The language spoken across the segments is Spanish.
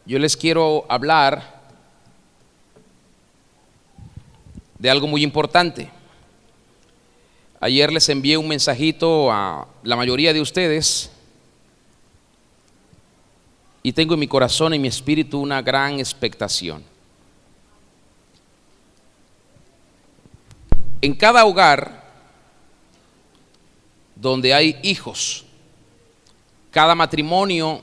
yo les quiero hablar de algo muy importante. Ayer les envié un mensajito a la mayoría de ustedes y tengo en mi corazón y en mi espíritu una gran expectación. En cada hogar donde hay hijos, cada matrimonio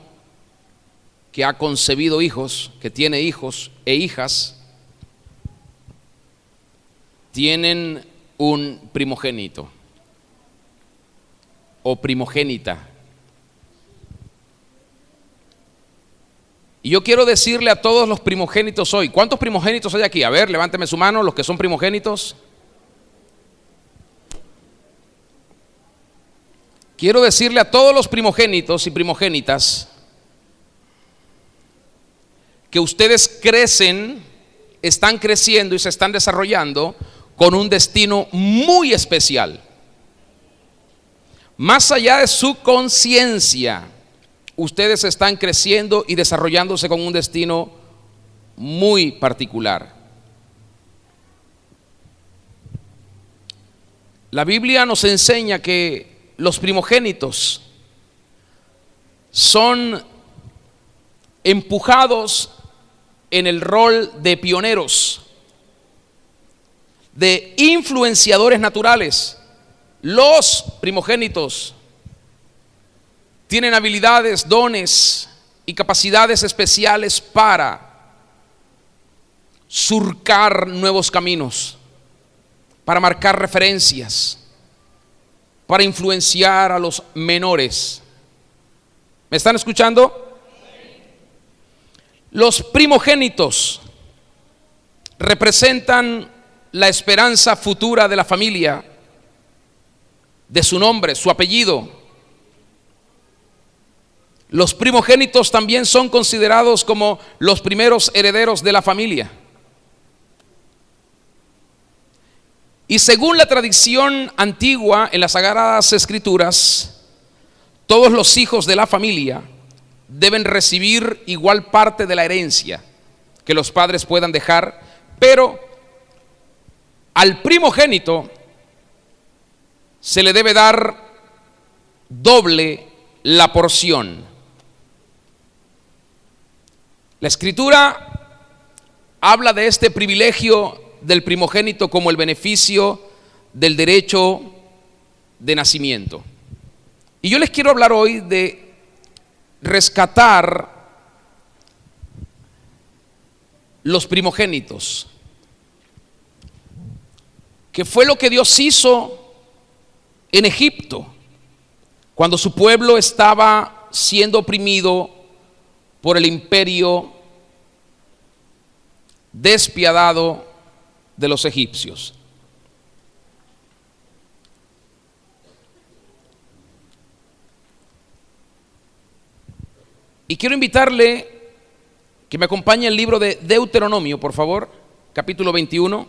que ha concebido hijos, que tiene hijos e hijas, tienen un primogénito o primogénita. Y yo quiero decirle a todos los primogénitos hoy, ¿cuántos primogénitos hay aquí? A ver, levánteme su mano los que son primogénitos. Quiero decirle a todos los primogénitos y primogénitas que ustedes crecen, están creciendo y se están desarrollando con un destino muy especial. Más allá de su conciencia, ustedes están creciendo y desarrollándose con un destino muy particular. La Biblia nos enseña que los primogénitos son empujados en el rol de pioneros, de influenciadores naturales. Los primogénitos tienen habilidades, dones y capacidades especiales para surcar nuevos caminos, para marcar referencias, para influenciar a los menores. ¿Me están escuchando? Los primogénitos representan la esperanza futura de la familia, de su nombre, su apellido. Los primogénitos también son considerados como los primeros herederos de la familia. Y según la tradición antigua en las Sagradas Escrituras, todos los hijos de la familia deben recibir igual parte de la herencia que los padres puedan dejar, pero al primogénito se le debe dar doble la porción. La Escritura habla de este privilegio del primogénito como el beneficio del derecho de nacimiento. Y yo les quiero hablar hoy de rescatar los primogénitos, que fue lo que Dios hizo en Egipto cuando su pueblo estaba siendo oprimido por el imperio despiadado de los egipcios. Y quiero invitarle que me acompañe el libro de Deuteronomio, por favor, capítulo 21.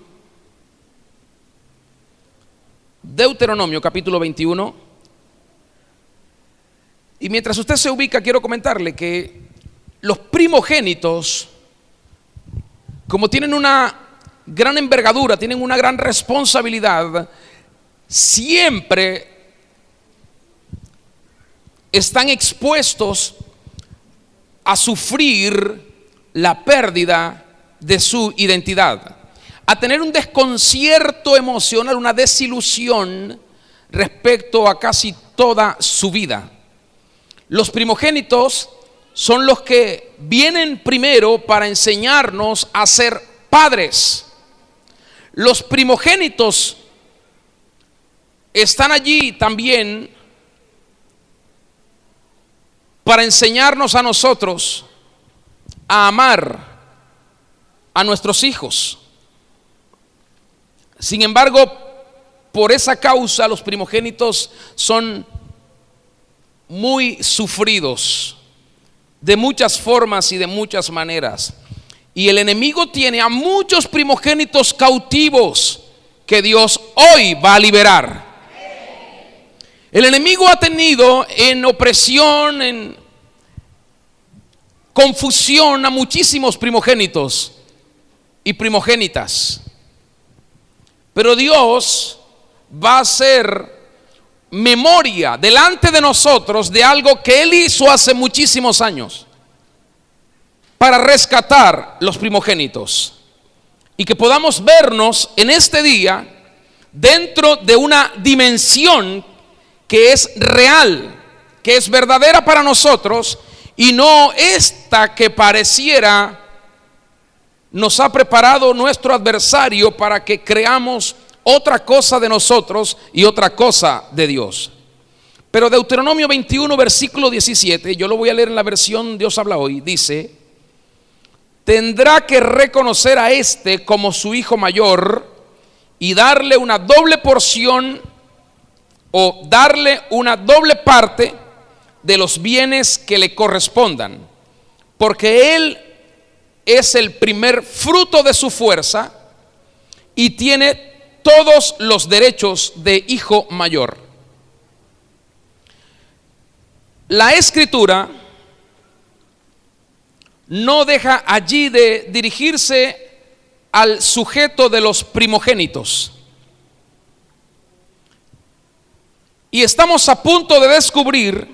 Deuteronomio, capítulo 21. Y mientras usted se ubica, quiero comentarle que los primogénitos, como tienen una gran envergadura, tienen una gran responsabilidad, siempre están expuestos a sufrir la pérdida de su identidad, a tener un desconcierto emocional, una desilusión respecto a casi toda su vida. Los primogénitos son los que vienen primero para enseñarnos a ser padres. Los primogénitos están allí también para enseñarnos a nosotros a amar a nuestros hijos. Sin embargo, por esa causa los primogénitos son muy sufridos de muchas formas y de muchas maneras. Y el enemigo tiene a muchos primogénitos cautivos que Dios hoy va a liberar. El enemigo ha tenido en opresión, confusión a muchísimos primogénitos y primogénitas. Pero Dios va a hacer memoria delante de nosotros de algo que Él hizo hace muchísimos años para rescatar los primogénitos, y que podamos vernos en este día dentro de una dimensión que es real, que es verdadera para nosotros, y no esta que pareciera nos ha preparado nuestro adversario para que creamos otra cosa de nosotros y otra cosa de Dios. Pero Deuteronomio 21 versículo 17, yo lo voy a leer en la versión Dios habla hoy, dice: tendrá que reconocer a este como su hijo mayor y darle una doble porción o darle una doble parte de los bienes que le correspondan, porque él es el primer fruto de su fuerza y tiene todos los derechos de hijo mayor. La escritura no deja allí de dirigirse al sujeto de los primogénitos. Y estamos a punto de descubrir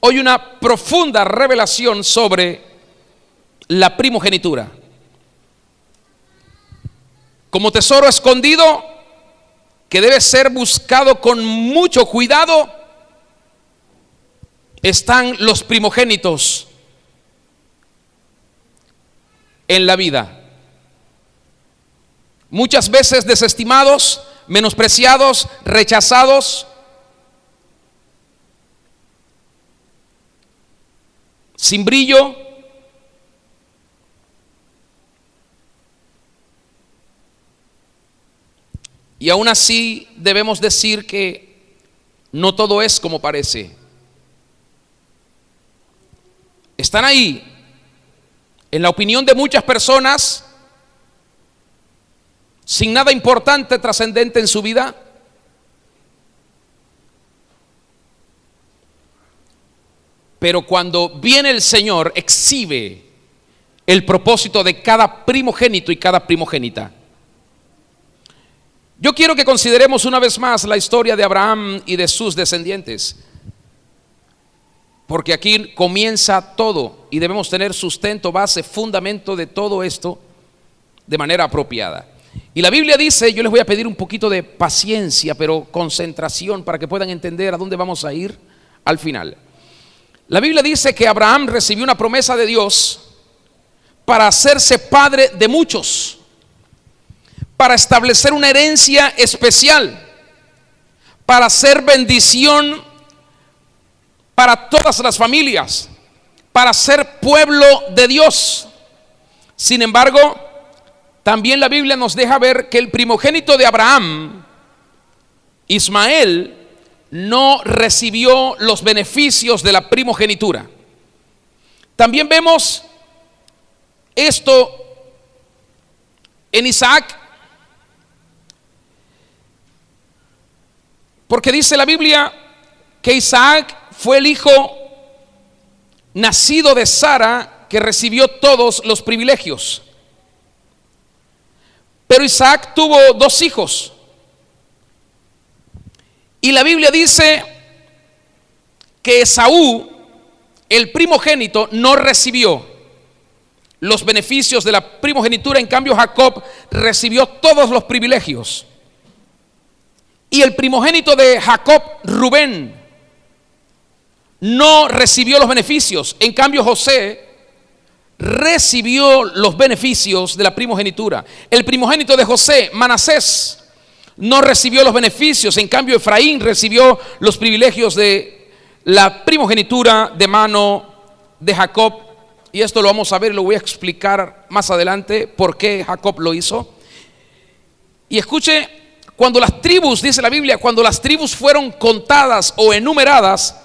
hoy una profunda revelación sobre la primogenitura. Como tesoro escondido que debe ser buscado con mucho cuidado, están los primogénitos en la vida. Muchas veces desestimados, menospreciados, rechazados, sin brillo. Y aún así debemos decir que no todo es como parece. Están ahí, en la opinión de muchas personas, sin nada importante, trascendente en su vida. Pero cuando viene el Señor, exhibe el propósito de cada primogénito y cada primogénita. Yo quiero que consideremos una vez más la historia de Abraham y de sus descendientes, porque aquí comienza todo y debemos tener sustento, base, fundamento de todo esto de manera apropiada. Y la Biblia dice, yo les voy a pedir un poquito de paciencia, pero concentración para que puedan entender a dónde vamos a ir al final. La Biblia dice que Abraham recibió una promesa de Dios para hacerse padre de muchos, para establecer una herencia especial, para ser bendición para todas las familias, para ser pueblo de Dios. Sin embargo, también la Biblia nos deja ver que el primogénito de Abraham, Ismael, no recibió los beneficios de la primogenitura. También vemos esto en Isaac, porque dice la Biblia que Isaac fue el hijo nacido de Sara que recibió todos los privilegios. Pero Isaac tuvo dos hijos. Y la Biblia dice que Esaú, el primogénito, no recibió los beneficios de la primogenitura. En cambio, Jacob recibió todos los privilegios. Y el primogénito de Jacob, Rubén, no recibió los beneficios. En cambio, José recibió los beneficios de la primogenitura. El primogénito de José, Manasés, no recibió los beneficios. En cambio, Efraín recibió los privilegios de la primogenitura de mano de Jacob. Y esto lo vamos a ver, lo voy a explicar más adelante por qué Jacob lo hizo. Y escuche, cuando las tribus, dice la Biblia, cuando las tribus fueron contadas o enumeradas,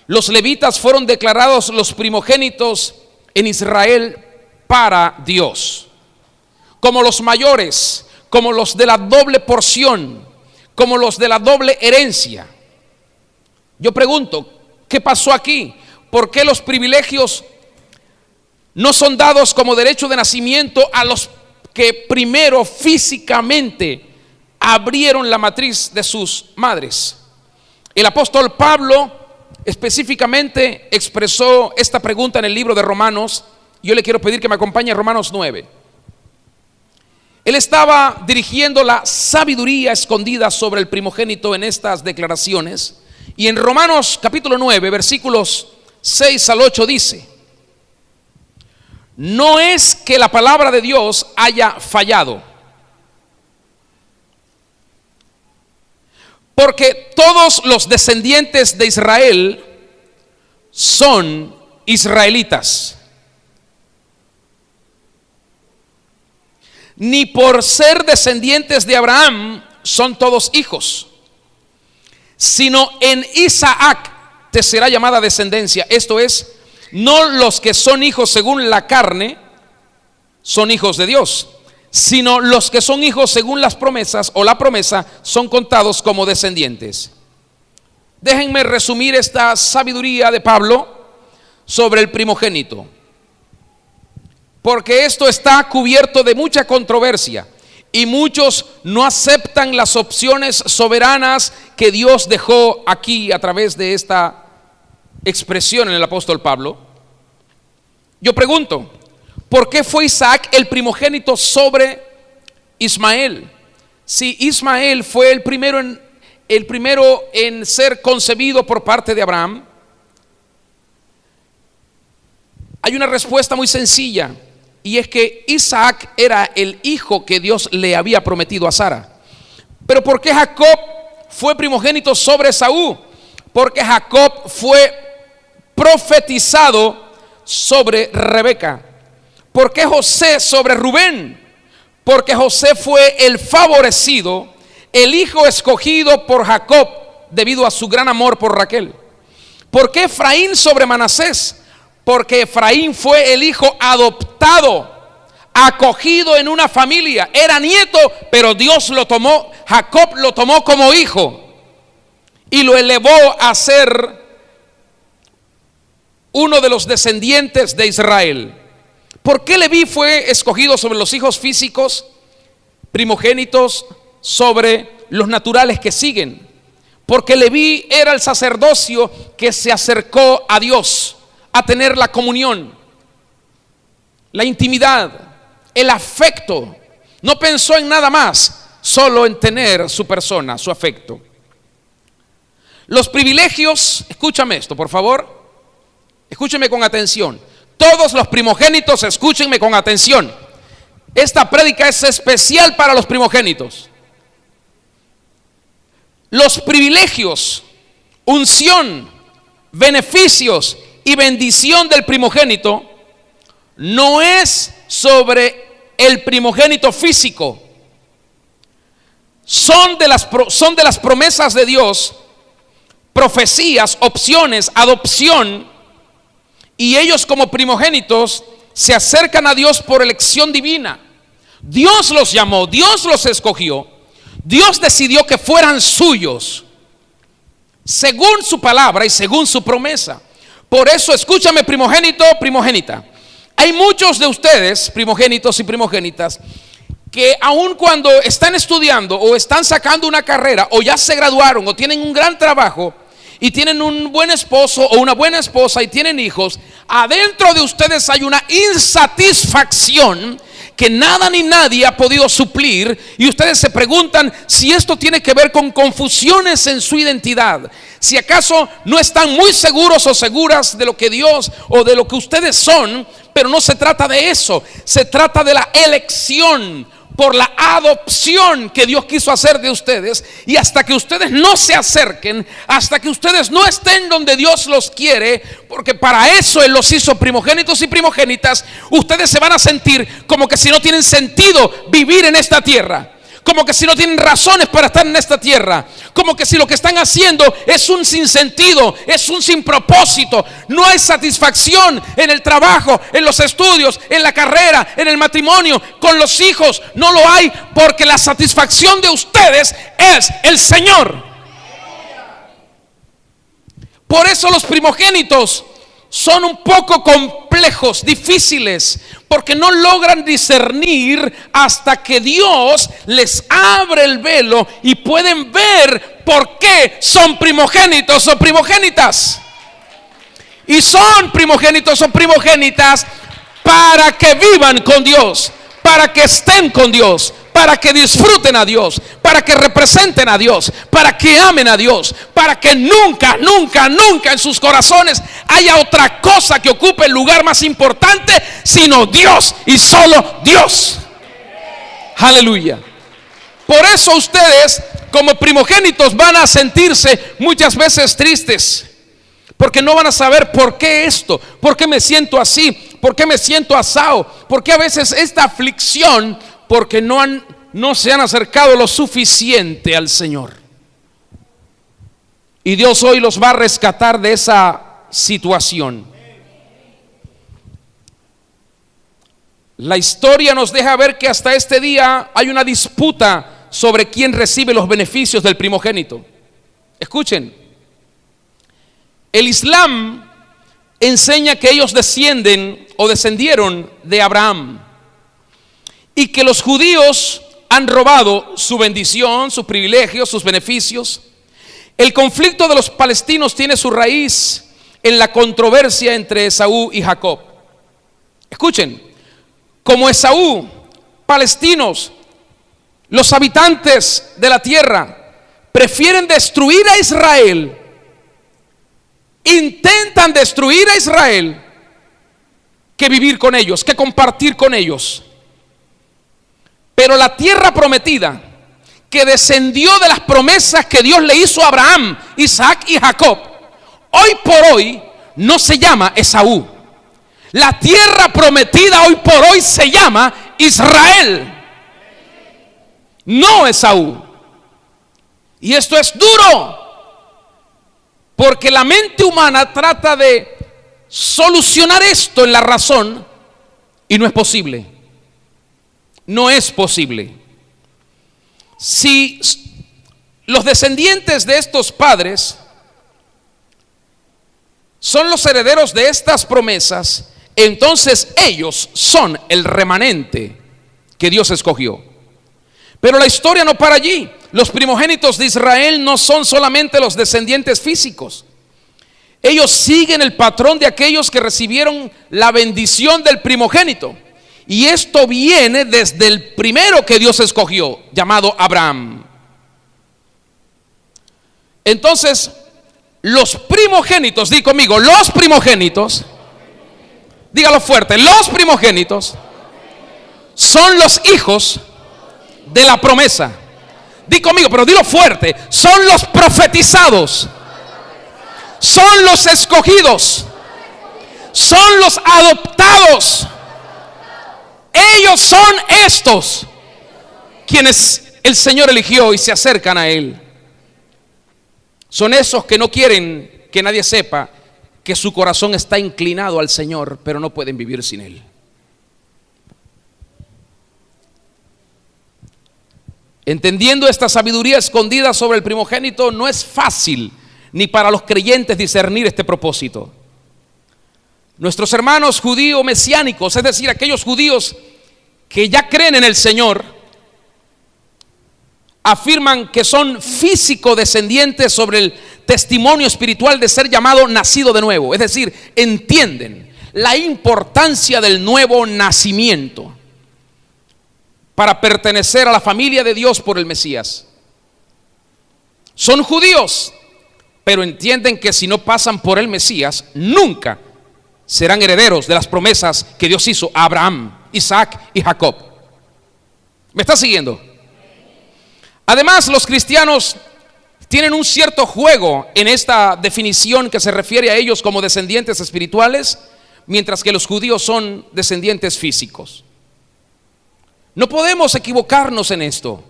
los levitas fueron declarados los primogénitos en Israel para Dios, como los mayores, como los de la doble porción, como los de la doble herencia. Yo pregunto, ¿qué pasó aquí? ¿Por qué los privilegios no son dados como derecho de nacimiento a los que primero físicamente abrieron la matriz de sus madres. El apóstol Pablo específicamente expresó esta pregunta en el libro de Romanos. Yo le quiero pedir que me acompañe a Romanos 9. Él estaba dirigiendo la sabiduría escondida sobre el primogénito en estas declaraciones. Y en Romanos capítulo 9, versículos 6 al 8 dice: no es que la palabra de Dios haya fallado, porque todos los descendientes de Israel son israelitas. Ni por ser descendientes de Abraham son todos hijos, sino en Isaac te será llamada descendencia. Esto es, no los que son hijos según la carne son hijos de Dios, sino los que son hijos según las promesas o la promesa son contados como descendientes. Déjenme resumir esta sabiduría de Pablo sobre el primogénito, porque esto está cubierto de mucha controversia y muchos no aceptan las opciones soberanas que Dios dejó aquí a través de esta expresión en el apóstol Pablo. Yo pregunto, ¿por qué fue Isaac el primogénito sobre Ismael? Si Ismael fue el primero en ser concebido por parte de Abraham. Hay una respuesta muy sencilla, y es que Isaac era el hijo que Dios le había prometido a Sara. Pero ¿por qué Jacob fue primogénito sobre Esaú? Porque Jacob fue profetizado sobre Rebeca. ¿Por qué José sobre Rubén? Porque José fue el favorecido, el hijo escogido por Jacob debido a su gran amor por Raquel. ¿Por qué Efraín sobre Manasés? Porque Efraín fue el hijo adoptado, acogido en una familia. Era nieto, pero Dios lo tomó, Jacob lo tomó como hijo y lo elevó a ser uno de los descendientes de Israel. ¿Por qué Leví fue escogido sobre los hijos físicos primogénitos sobre los naturales que siguen? Porque Leví era el sacerdocio que se acercó a Dios a tener la comunión, la intimidad, el afecto. No pensó en nada más, solo en tener su persona, su afecto. Los privilegios, escúchame esto por favor, escúcheme con atención. Todos los primogénitos, escúchenme con atención. Esta prédica es especial para los primogénitos. Los privilegios, unción, beneficios y bendición del primogénito no es sobre el primogénito físico. Son de las promesas de Dios, profecías, opciones, adopción. Y ellos como primogénitos se acercan a Dios por elección divina. Dios los llamó, Dios los escogió, Dios decidió que fueran suyos, según su palabra y según su promesa. Por eso, escúchame primogénito, primogénita. Hay muchos de ustedes, primogénitos y primogénitas, que aun cuando están estudiando o están sacando una carrera o ya se graduaron o tienen un gran trabajo y tienen un buen esposo o una buena esposa y tienen hijos, adentro de ustedes hay una insatisfacción que nada ni nadie ha podido suplir, y ustedes se preguntan si esto tiene que ver con confusiones en su identidad, si acaso no están muy seguros o seguras de lo que Dios o de lo que ustedes son. Pero no se trata de eso, se trata de la elección por la adopción que Dios quiso hacer de ustedes. Y hasta que ustedes no se acerquen, hasta que ustedes no estén donde Dios los quiere, porque para eso Él los hizo primogénitos y primogénitas, ustedes se van a sentir como que si no tienen sentido vivir en esta tierra, como que si no tienen razones para estar en esta tierra, como que si lo que están haciendo es un sinsentido, es un sin propósito. No hay satisfacción en el trabajo, en los estudios, en la carrera, en el matrimonio, con los hijos. No lo hay, porque la satisfacción de ustedes es el Señor. Por eso los primogénitos son un poco complejos, difíciles, porque no logran discernir hasta que Dios les abre el velo y pueden ver por qué son primogénitos o primogénitas. Y son primogénitos o primogénitas para que vivan con Dios, para que estén con Dios, para que disfruten a Dios, para que representen a Dios, para que amen a Dios, para que nunca, nunca, nunca en sus corazones haya otra cosa que ocupe el lugar más importante, sino Dios y solo Dios. Aleluya. Por eso ustedes, como primogénitos, van a sentirse muchas veces tristes, porque no van a saber por qué esto, por qué me siento así, por qué me siento asado, por qué a veces esta aflicción, porque no se han acercado lo suficiente al Señor. Y Dios hoy los va a rescatar de esa situación. La historia nos deja ver que hasta este día hay una disputa sobre quién recibe los beneficios del primogénito. Escuchen, el Islam enseña que ellos descienden o descendieron de Abraham, y que los judíos han robado su bendición, sus privilegios, sus beneficios. El conflicto de los palestinos tiene su raíz en la controversia entre Esaú y Jacob. Escuchen, como Esaú, palestinos, los habitantes de la tierra, prefieren destruir a Israel, intentan destruir a Israel, que vivir con ellos, que compartir con ellos. Pero la tierra prometida, que descendió de las promesas que Dios le hizo a Abraham, Isaac y Jacob, hoy por hoy no se llama Esaú. La tierra prometida hoy por hoy se llama Israel, no Esaú. Y esto es duro, porque la mente humana trata de solucionar esto en la razón y no es posible. No es posible. Si los descendientes de estos padres son los herederos de estas promesas, entonces ellos son el remanente que Dios escogió. Pero la historia no para allí. Los primogénitos de Israel no son solamente los descendientes físicos. Ellos siguen el patrón de aquellos que recibieron la bendición del primogénito. Y esto viene desde el primero que Dios escogió, llamado Abraham. Entonces, los primogénitos, di conmigo, los primogénitos, dígalo fuerte, los primogénitos son los hijos de la promesa. Di conmigo, pero dilo fuerte, son los profetizados, son los escogidos, son los adoptados. Ellos son estos quienes el Señor eligió y se acercan a Él. Son esos que no quieren que nadie sepa que su corazón está inclinado al Señor, pero no pueden vivir sin Él. Entendiendo esta sabiduría escondida sobre el primogénito, no es fácil ni para los creyentes discernir este propósito. Nuestros hermanos judíos mesiánicos, es decir, aquellos judíos que ya creen en el Señor, afirman que son físico descendientes sobre el testimonio espiritual de ser llamado nacido de nuevo. Es decir, entienden la importancia del nuevo nacimiento para pertenecer a la familia de Dios por el Mesías. Son judíos, pero entienden que si no pasan por el Mesías, nunca serán herederos de las promesas que Dios hizo a Abraham, Isaac y Jacob. ¿Me está siguiendo? Además, los cristianos tienen un cierto juego en esta definición que se refiere a ellos como descendientes espirituales, mientras que los judíos son descendientes físicos. No podemos equivocarnos en esto.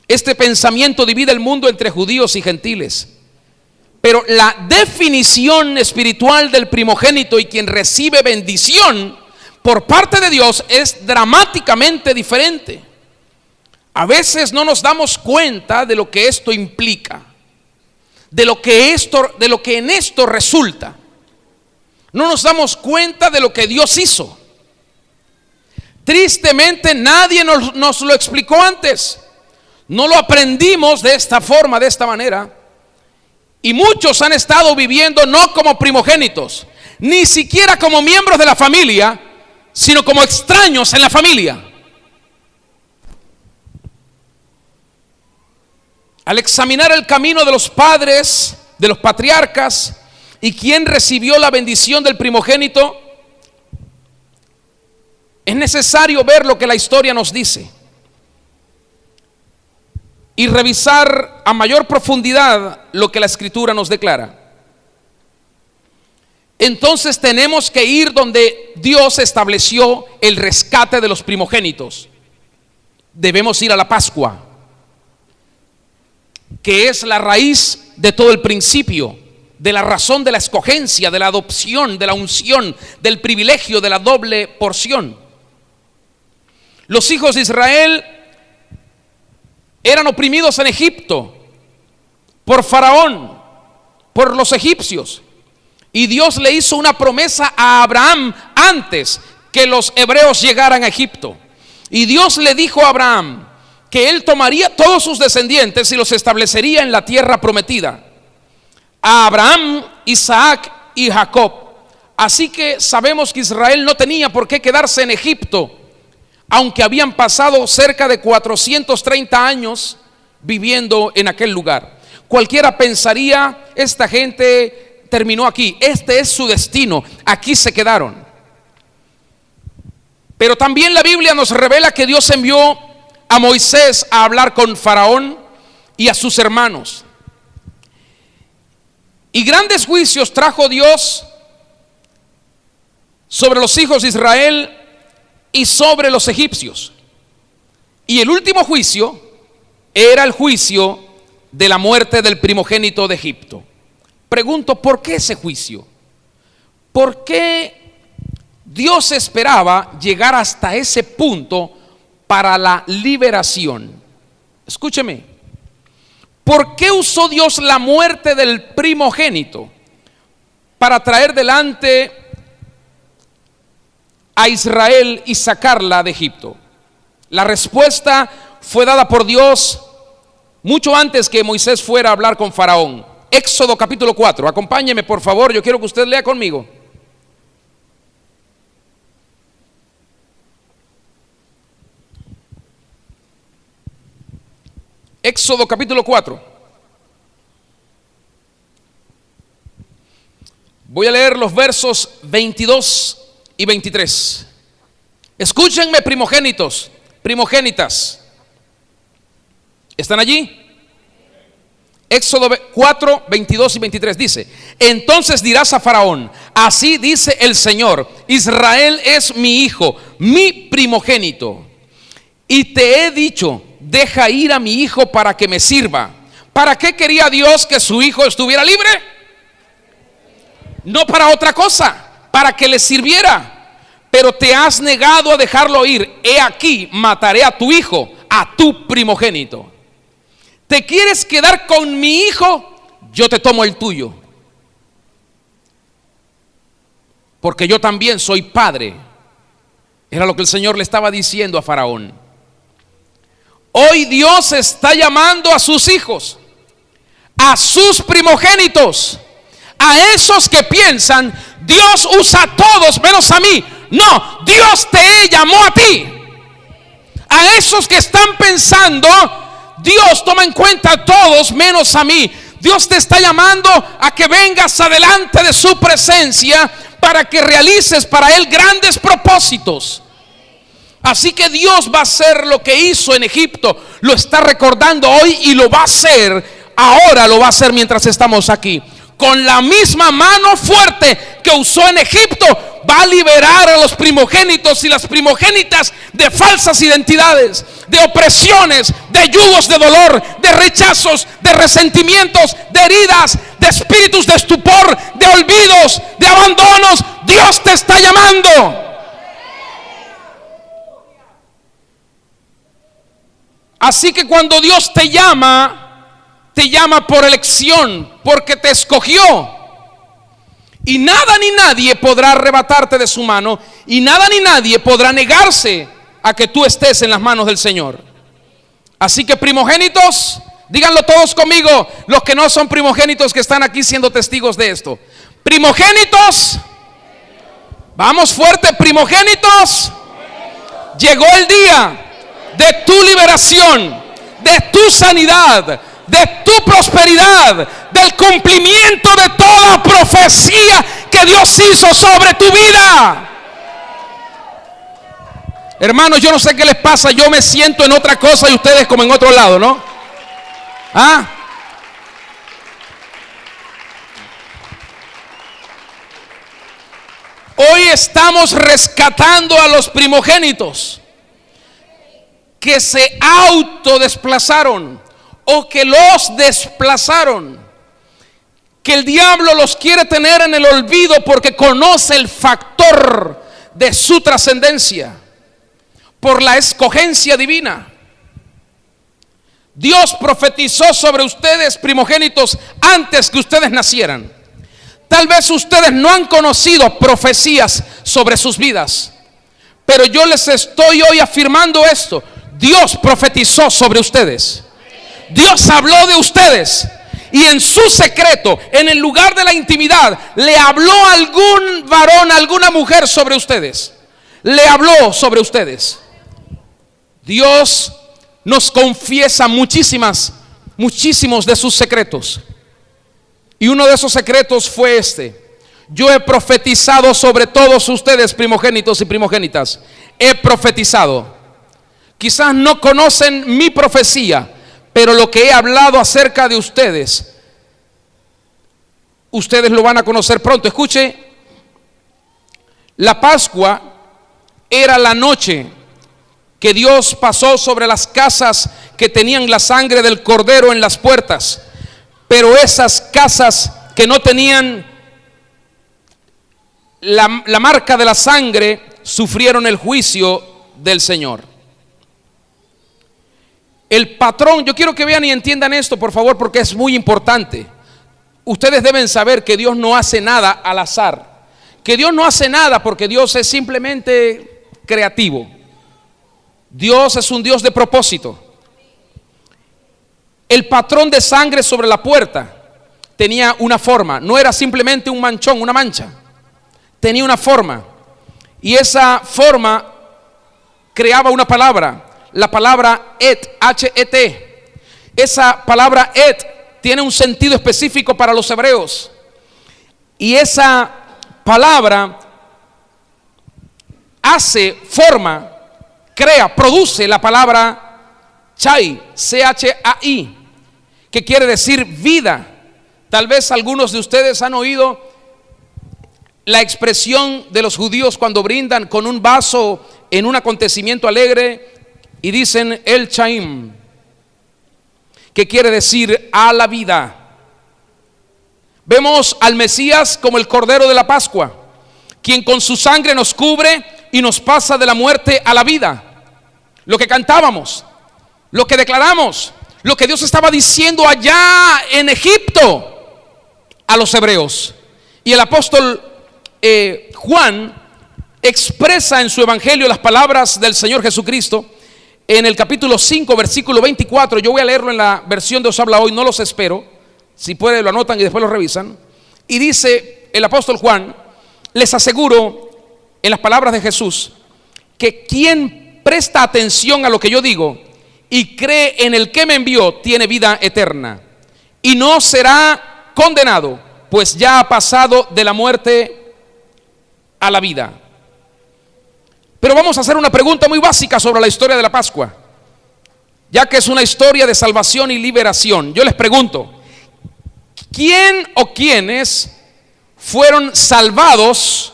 Este pensamiento divide el mundo entre judíos y gentiles. Pero la definición espiritual del primogénito y quien recibe bendición por parte de Dios es dramáticamente diferente. A veces no nos damos cuenta de lo que esto implica, de lo que en esto resulta. No nos damos cuenta de lo que Dios hizo. Tristemente nadie nos lo explicó antes. No lo aprendimos de esta forma, de esta manera. Y muchos han estado viviendo no como primogénitos, ni siquiera como miembros de la familia, sino como extraños en la familia. Al examinar el camino de los padres, de los patriarcas, y quién recibió la bendición del primogénito, es necesario ver lo que la historia nos dice y revisar a mayor profundidad lo que la Escritura nos declara. Entonces tenemos que ir donde Dios estableció el rescate de los primogénitos. Debemos ir a la Pascua, que es la raíz de todo el principio, de la razón de la escogencia, de la adopción, de la unción, del privilegio, de la doble porción. Los hijos de Israel eran oprimidos en Egipto por Faraón, por los egipcios. Y Dios le hizo una promesa a Abraham antes que los hebreos llegaran a Egipto. Y Dios le dijo a Abraham que él tomaría todos sus descendientes y los establecería en la tierra prometida, a Abraham, Isaac y Jacob. Así que sabemos que Israel no tenía por qué quedarse en Egipto, aunque habían pasado cerca de 430 años viviendo en aquel lugar. Cualquiera pensaría, esta gente terminó aquí, este es su destino, aquí se quedaron. Pero también la Biblia nos revela que Dios envió a Moisés a hablar con Faraón y a sus hermanos. Y grandes juicios trajo Dios sobre los hijos de Israel y sobre los egipcios. Y el último juicio era el juicio de la muerte del primogénito de Egipto. Pregunto, ¿por qué ese juicio? ¿Por qué Dios esperaba llegar hasta ese punto para la liberación? Escúcheme, ¿por qué usó Dios la muerte del primogénito para traer delante a Israel y sacarla de Egipto? La respuesta fue dada por Dios mucho antes que Moisés fuera a hablar con Faraón. Éxodo capítulo 4, acompáñeme por favor, yo quiero que usted lea conmigo. Éxodo capítulo 4. Voy a leer los versos 22 y 23. Escúchenme, primogénitos, primogénitas. ¿Están allí? Éxodo 4, 22 y 23 dice: entonces dirás a Faraón, así dice el Señor, Israel es mi hijo, mi primogénito. Y te he dicho, deja ir a mi hijo para que me sirva. ¿Para qué quería Dios que su hijo estuviera libre? No para otra cosa, para que le sirviera. Pero te has negado a dejarlo ir. He aquí, mataré a tu hijo, a tu primogénito. ¿Te quieres quedar con mi hijo? Yo te tomo el tuyo. Porque yo también soy padre. Era lo que el Señor le estaba diciendo a Faraón. Hoy Dios está llamando a sus hijos, a sus primogénitos, a esos que piensan, Dios usa a todos menos a mí. No, Dios te llamó a ti. A esos que están pensando, Dios toma en cuenta a todos menos a mí. Dios te está llamando a que vengas adelante de su presencia para que realices para Él grandes propósitos. Así que Dios va a hacer lo que hizo en Egipto, lo está recordando hoy y lo va a hacer ahora, lo va a hacer mientras estamos aquí. Con la misma mano fuerte que usó en Egipto, va a liberar a los primogénitos y las primogénitas de falsas identidades, de opresiones, de yugos de dolor, de rechazos, de resentimientos, de heridas, de espíritus de estupor, de olvidos, de abandonos. Dios te está llamando. Así que cuando Dios te llama por elección, porque te escogió. Y nada ni nadie podrá arrebatarte de su mano, y nada ni nadie podrá negarse a que tú estés en las manos del Señor. Así que primogénitos, díganlo todos conmigo, los que no son primogénitos que están aquí siendo testigos de esto. Primogénitos, vamos fuerte, primogénitos, llegó el día de tu liberación, de tu sanidad, de tu prosperidad, del cumplimiento de toda profecía que Dios hizo sobre tu vida. Hermanos, yo no sé qué les pasa, yo me siento en otra cosa y ustedes como en otro lado, ¿no? Hoy estamos rescatando a los primogénitos que se autodesplazaron o que los desplazaron, que el diablo los quiere tener en el olvido porque conoce el factor de su trascendencia por la escogencia divina. Dios profetizó sobre ustedes, primogénitos, antes que ustedes nacieran. Tal vez ustedes no han conocido profecías sobre sus vidas, pero yo les estoy hoy afirmando esto. Dios profetizó sobre ustedes. Dios habló de ustedes. Y en su secreto, en el lugar de la intimidad, le habló a algún varón, a alguna mujer sobre ustedes. Le habló sobre ustedes. Dios nos confiesa muchísimos de sus secretos. Y uno de esos secretos fue este: yo he profetizado sobre todos ustedes, primogénitos y primogénitas. He profetizado. Quizás no conocen mi profecía, pero lo que he hablado acerca de ustedes, ustedes lo van a conocer pronto. Escuche, la Pascua era la noche que Dios pasó sobre las casas que tenían la sangre del cordero en las puertas. Pero esas casas que no tenían la marca de la sangre sufrieron el juicio del Señor. El patrón, yo quiero que vean y entiendan esto, por favor, porque es muy importante. Ustedes deben saber que Dios no hace nada al azar, que Dios no hace nada porque Dios es simplemente creativo. Dios es un Dios de propósito. El patrón de sangre sobre la puerta tenía una forma, no era simplemente un manchón, una mancha, tenía una forma, y esa forma creaba una palabra, la palabra et, H-E-T. Esa palabra et tiene un sentido específico para los hebreos, y esa palabra hace, forma, crea, produce la palabra chai, C-H-A-I, que quiere decir vida. Tal vez algunos de ustedes han oído la expresión de los judíos cuando brindan con un vaso en un acontecimiento alegre y dicen el chaim, que quiere decir a la vida. Vemos al Mesías como el Cordero de la Pascua, quien con su sangre nos cubre y nos pasa de la muerte a la vida. Lo que cantábamos, lo que declaramos, lo que Dios estaba diciendo allá en Egipto a los hebreos. Y el apóstol Juan expresa en su evangelio las palabras del Señor Jesucristo en el capítulo 5, versículo 24. Yo voy a leerlo en la versión de Os Habla Hoy, no los espero. Si puede lo anotan y después lo revisan. Y dice el apóstol Juan: les aseguro, en las palabras de Jesús, que quien presta atención a lo que yo digo y cree en el que me envió tiene vida eterna y no será condenado, pues ya ha pasado de la muerte a la vida. Pero vamos a hacer una pregunta muy básica sobre la historia de la Pascua, ya que es una historia de salvación y liberación. Yo les pregunto, ¿quién o quiénes fueron salvados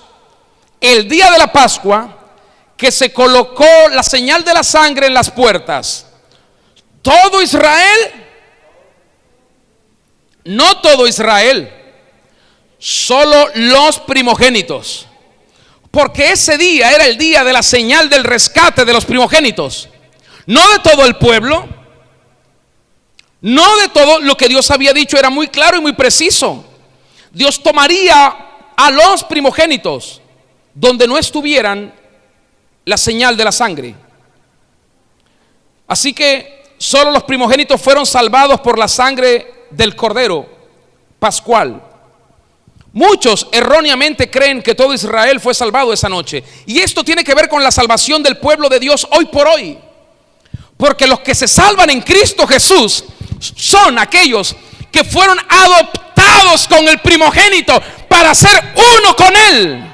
el día de la Pascua que se colocó la señal de la sangre en las puertas? ¿Todo Israel? No todo Israel, solo los primogénitos, porque ese día era el día de la señal del rescate de los primogénitos, no de todo el pueblo, no de todo. Lo que Dios había dicho era muy claro y muy preciso. Dios tomaría a los primogénitos donde no estuvieran la señal de la sangre. Así que solo los primogénitos fueron salvados por la sangre del Cordero Pascual. Muchos erróneamente creen que todo Israel fue salvado esa noche. Y esto tiene que ver con la salvación del pueblo de Dios hoy por hoy. Porque los que se salvan en Cristo Jesús son aquellos que fueron adoptados con el primogénito para ser uno con Él.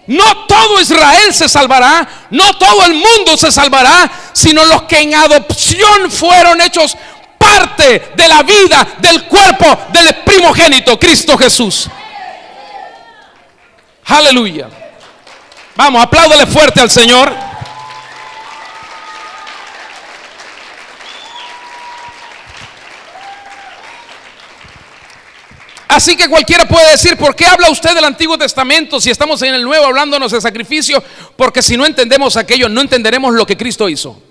No todo Israel se salvará, no todo el mundo se salvará, sino los que en adopción fueron hechos parte de la vida, del cuerpo del primogénito, Cristo Jesús. Aleluya. Vamos, apláudale fuerte al Señor. Así que cualquiera puede decir: ¿por qué habla usted del Antiguo Testamento si estamos en el Nuevo hablándonos de sacrificio? Porque si no entendemos aquello, no entenderemos lo que Cristo hizo.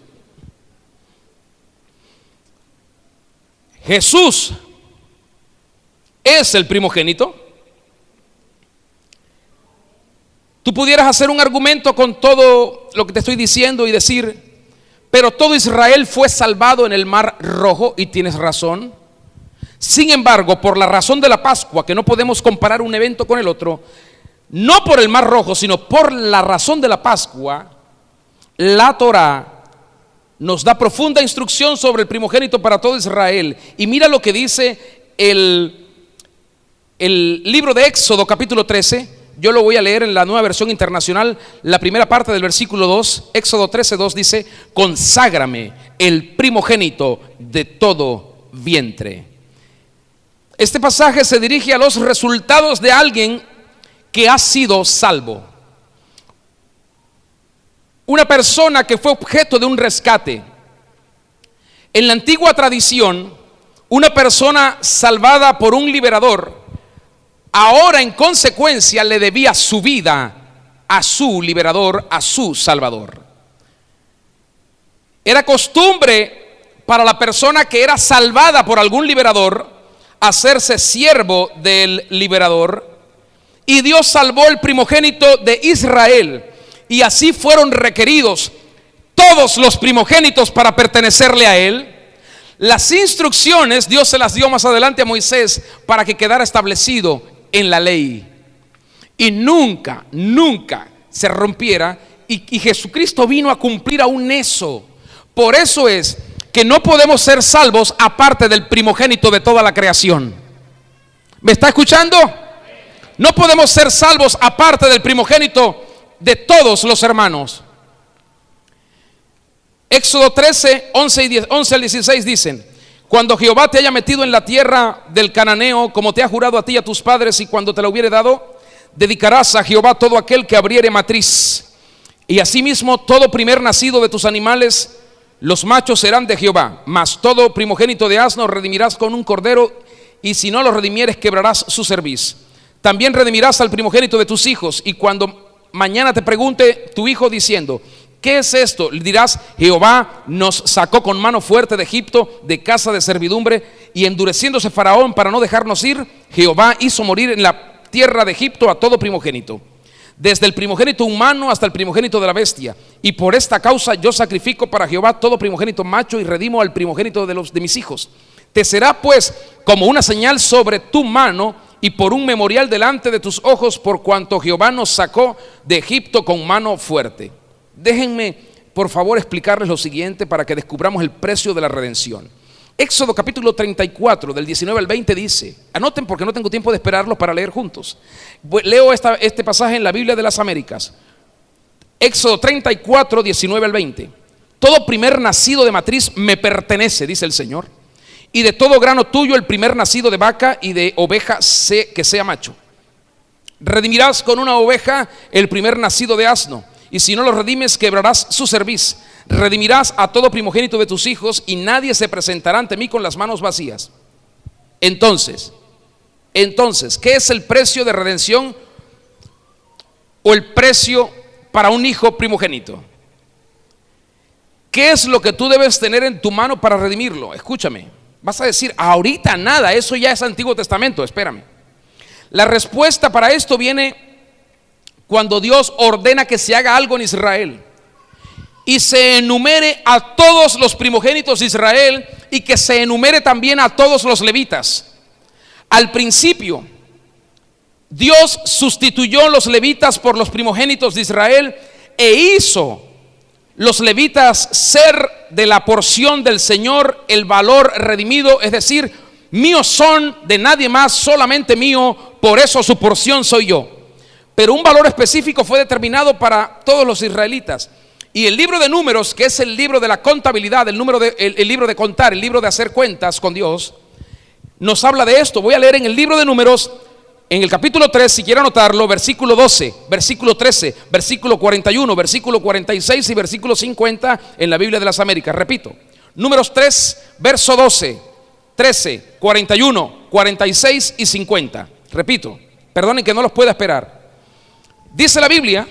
Jesús es el primogénito. Tú pudieras hacer un argumento con todo lo que te estoy diciendo y decir: pero todo Israel fue salvado en el Mar Rojo, y tienes razón. Sin embargo, por la razón de la Pascua, que no podemos comparar un evento con el otro, no por el Mar Rojo, sino por la razón de la Pascua, la Torá nos da profunda instrucción sobre el primogénito para todo Israel. Y mira lo que dice el libro de Éxodo capítulo 13. Yo lo voy a leer en la Nueva Versión Internacional, la primera parte del versículo 2. Éxodo 13:2 dice: conságrame el primogénito de todo vientre. Este pasaje se dirige a los resultados de alguien que ha sido salvo. Una persona que fue objeto de un rescate. En la antigua tradición, una persona salvada por un liberador, ahora en consecuencia le debía su vida a su liberador, a su salvador. Era costumbre para la persona que era salvada por algún liberador hacerse siervo del liberador, y Dios salvó el primogénito de Israel, y así fueron requeridos todos los primogénitos para pertenecerle a Él. Las instrucciones Dios se las dio más adelante a Moisés para que quedara establecido en la ley y nunca se rompiera, y Jesucristo vino a cumplir aún eso. Por eso es que no podemos ser salvos aparte del primogénito de toda la creación. ¿Me está escuchando? No podemos ser salvos aparte del primogénito de todos los hermanos. Éxodo 13, 11 al 16 dicen: cuando Jehová te haya metido en la tierra del cananeo, como te ha jurado a ti y a tus padres, y cuando te la hubiere dado, dedicarás a Jehová todo aquel que abriere matriz, y asimismo todo primer nacido de tus animales, los machos serán de Jehová. Mas todo primogénito de asno redimirás con un cordero, y si no lo redimieres, quebrarás su cerviz. También redimirás al primogénito de tus hijos, y cuando mañana te pregunte tu hijo diciendo: ¿qué es esto?, le dirás: Jehová nos sacó con mano fuerte de Egipto, de casa de servidumbre, y endureciéndose Faraón para no dejarnos ir, Jehová hizo morir en la tierra de Egipto a todo primogénito, desde el primogénito humano hasta el primogénito de la bestia. Y por esta causa yo sacrifico para Jehová todo primogénito macho, y redimo al primogénito de mis hijos. Te será pues como una señal sobre tu mano, y por un memorial delante de tus ojos, por cuanto Jehová nos sacó de Egipto con mano fuerte. Déjenme por favor explicarles lo siguiente para que descubramos el precio de la redención. Éxodo capítulo 34 del 19 al 20 dice, anoten porque no tengo tiempo de esperarlos para leer juntos. Leo este pasaje en la Biblia de las Américas. Éxodo 34, 19 al 20. Todo primer nacido de matriz me pertenece, dice el Señor, y de todo grano tuyo el primer nacido de vaca y de oveja que sea macho. Redimirás con una oveja el primer nacido de asno, y si no lo redimes, quebrarás su cerviz. Redimirás a todo primogénito de tus hijos, y nadie se presentará ante mí con las manos vacías. Entonces, ¿qué es el precio de redención o el precio para un hijo primogénito? ¿Qué es lo que tú debes tener en tu mano para redimirlo? Escúchame, vas a decir, ahorita nada, eso ya es Antiguo Testamento. Espérame. La respuesta para esto viene cuando Dios ordena que se haga algo en Israel y se enumere a todos los primogénitos de Israel y que se enumere también a todos los levitas. Al principio, Dios sustituyó los levitas por los primogénitos de Israel e hizo los levitas ser de la porción del Señor el valor redimido, es decir, míos son, de nadie más, solamente mío, por eso su porción soy yo. Pero un valor específico fue determinado para todos los israelitas. Y el libro de Números, que es el libro de la contabilidad, el libro de contar, el libro de hacer cuentas con Dios, nos habla de esto. Voy a leer en el libro de Números, en el capítulo 3, si quiere anotarlo, versículo 12, versículo 13, versículo 41, versículo 46 y versículo 50 en la Biblia de las Américas. Repito, Números 3, verso 12, 13, 41, 46 y 50. Repito, perdonen que no los pueda esperar. Dice la Biblia: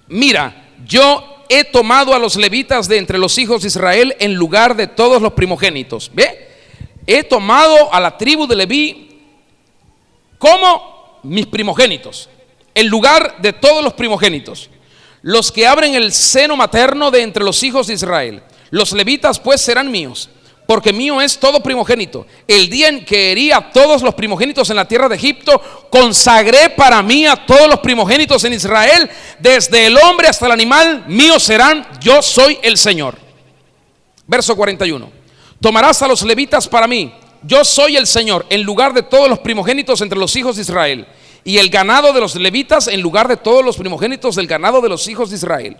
mira, yo he tomado a los levitas de entre los hijos de Israel en lugar de todos los primogénitos. ¿Ve? He tomado a la tribu de Leví como mis primogénitos, en lugar de todos los primogénitos, los que abren el seno materno de entre los hijos de Israel. Los levitas pues serán míos, porque mío es todo primogénito. El día en que herí a todos los primogénitos en la tierra de Egipto, consagré para mí a todos los primogénitos en Israel, desde el hombre hasta el animal, míos serán, yo soy el Señor. Verso 41. Tomarás a los levitas para mí, yo soy el Señor, en lugar de todos los primogénitos entre los hijos de Israel, y el ganado de los levitas en lugar de todos los primogénitos del ganado de los hijos de Israel.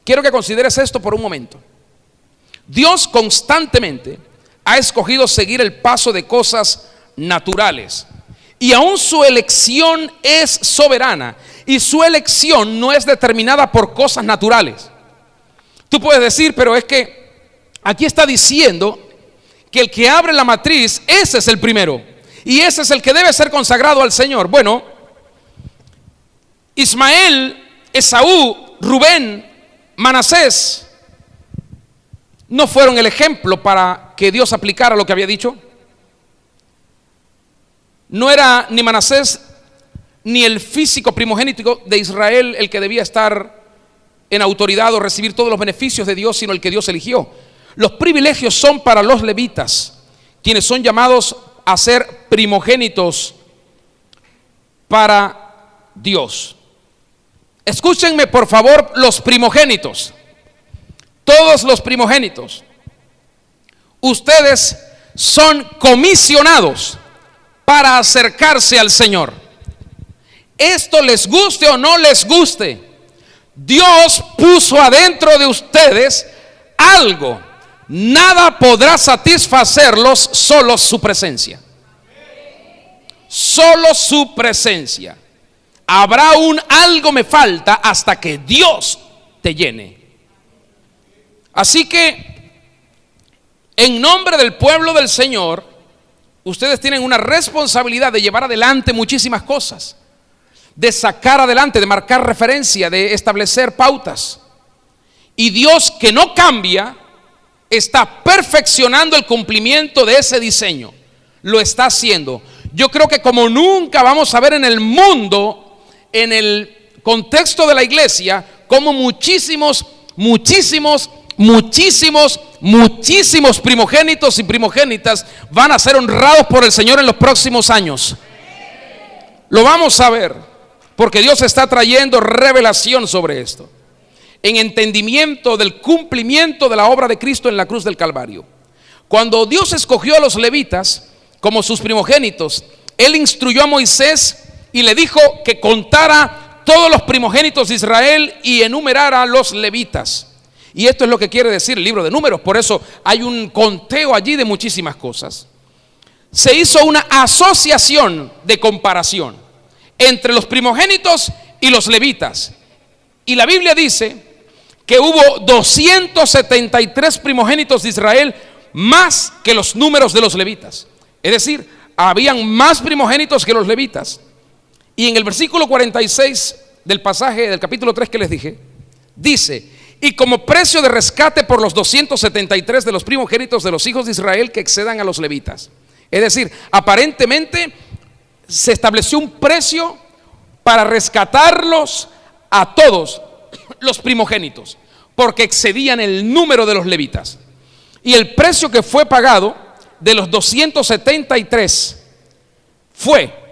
Quiero que consideres esto por un momento. Dios constantemente ha escogido seguir el paso de cosas naturales, y aún su elección es soberana, y su elección no es determinada por cosas naturales. Tú puedes decir, pero es que aquí está diciendo que el que abre la matriz, ese es el primero, y ese es el que debe ser consagrado al Señor. Bueno, Ismael, Esaú, Rubén, Manasés no fueron el ejemplo para que Dios aplicara lo que había dicho. No era ni Manasés ni el físico primogénito de Israel el que debía estar en autoridad o recibir todos los beneficios de Dios, sino el que Dios eligió. Los privilegios son para los levitas, quienes son llamados a ser primogénitos para Dios. Escúchenme por favor, los primogénitos. Todos los primogénitos, ustedes son comisionados para acercarse al Señor. Esto les guste o no les guste, Dios puso adentro de ustedes algo. Nada podrá satisfacerlos, solo su presencia. Solo su presencia. Habrá un algo me falta hasta que Dios te llene. Así que, en nombre del pueblo del Señor, ustedes tienen una responsabilidad de llevar adelante muchísimas cosas, de sacar adelante, de marcar referencia, de establecer pautas. Y Dios, que no cambia, está perfeccionando el cumplimiento de ese diseño. Lo está haciendo. Yo creo que como nunca vamos a ver en el mundo, en el contexto de la iglesia, como muchísimos primogénitos y primogénitas van a ser honrados por el Señor en los próximos años. Lo vamos a ver, porque Dios está trayendo revelación sobre esto, en entendimiento del cumplimiento de la obra de Cristo en la cruz del Calvario. Cuando Dios escogió a los levitas como sus primogénitos, Él instruyó a Moisés y le dijo que contara todos los primogénitos de Israel y enumerara a los levitas. Y esto es lo que quiere decir el libro de Números. Por eso hay un conteo allí de muchísimas cosas. Se hizo una asociación de comparación entre los primogénitos y los levitas. Y la Biblia dice que hubo 273 primogénitos de Israel más que los números de los levitas. Es decir, habían más primogénitos que los levitas. Y en el versículo 46 del pasaje del capítulo 3 que les dije, dice: y como precio de rescate por los 273 de los primogénitos de los hijos de Israel que excedan a los levitas. Es decir, aparentemente se estableció un precio para rescatarlos a todos los primogénitos, porque excedían el número de los levitas. Y el precio que fue pagado de los 273 fue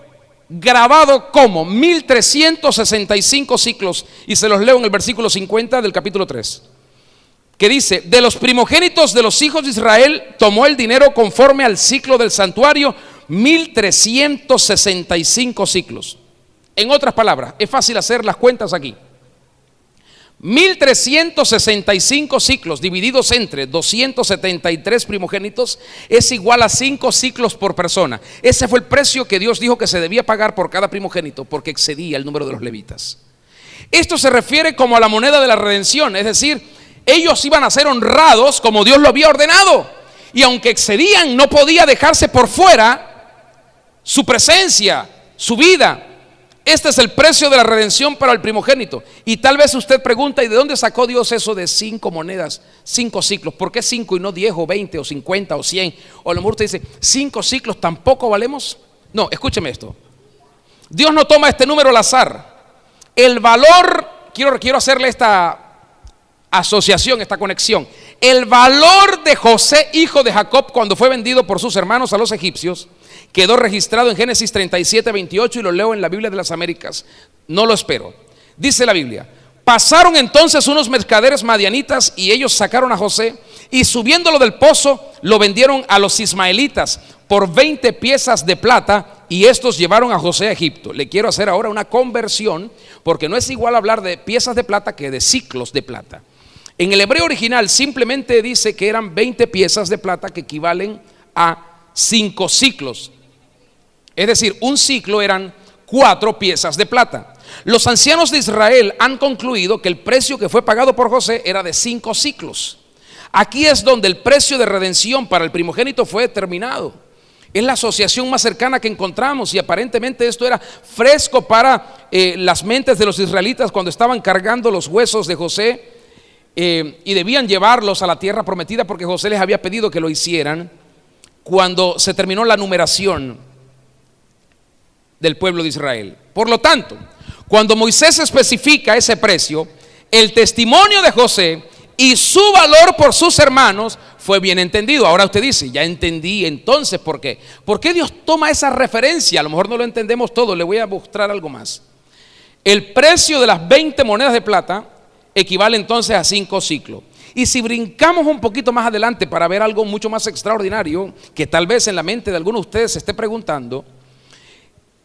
grabado como 1365 siclos, y se los leo en el versículo 50 del capítulo 3, que dice: de los primogénitos de los hijos de Israel tomó el dinero conforme al ciclo del santuario, 1365 ciclos. En otras palabras, es fácil hacer las cuentas aquí. 1365 ciclos divididos entre 273 primogénitos es igual a 5 ciclos por persona. Ese fue el precio que Dios dijo que se debía pagar por cada primogénito, porque excedía el número de los levitas. Esto se refiere como a la moneda de la redención, es decir, ellos iban a ser honrados como Dios lo había ordenado, y aunque excedían, no podía dejarse por fuera su presencia, su vida. Este es el precio de la redención para el primogénito. Y tal vez usted pregunta: ¿y de dónde sacó Dios eso de 5 monedas, 5 ciclos? ¿Por qué 5 y no 10 o 20 o 50 o 100? O a lo mejor usted dice: 5 ciclos tampoco valemos. No, escúcheme esto. Dios no toma este número al azar. El valor, quiero hacerle esta asociación, esta conexión. El valor de José, hijo de Jacob, cuando fue vendido por sus hermanos a los egipcios, quedó registrado en Génesis 37:28, y lo leo en la Biblia de las Américas. No lo espero. Dice la Biblia: pasaron entonces unos mercaderes madianitas, y ellos sacaron a José, y subiéndolo del pozo, lo vendieron a los ismaelitas por 20 piezas de plata, y estos llevaron a José a Egipto. Le quiero hacer ahora una conversión, porque no es igual hablar de piezas de plata que de ciclos de plata. En el hebreo original simplemente dice que eran 20 piezas de plata, que equivalen a 5 ciclos. Es decir, un ciclo eran 4 piezas de plata. Los ancianos de Israel han concluido que el precio que fue pagado por José era de 5 ciclos. Aquí es donde el precio de redención para el primogénito fue determinado. Es la asociación más cercana que encontramos, y aparentemente esto era fresco para las mentes de los israelitas cuando estaban cargando los huesos de José, y debían llevarlos a la tierra prometida, porque José les había pedido que lo hicieran cuando se terminó la numeración del pueblo de Israel. Por lo tanto, cuando Moisés especifica ese precio, el testimonio de José y su valor por sus hermanos fue bien entendido. Ahora usted dice: ya entendí entonces por qué. ¿Por qué Dios toma esa referencia? A lo mejor no lo entendemos todo. Le voy a mostrar algo más. El precio de las 20 monedas de plata equivale entonces a 5 ciclos. Y si brincamos un poquito más adelante para ver algo mucho más extraordinario, que tal vez en la mente de algunos de ustedes se esté preguntando,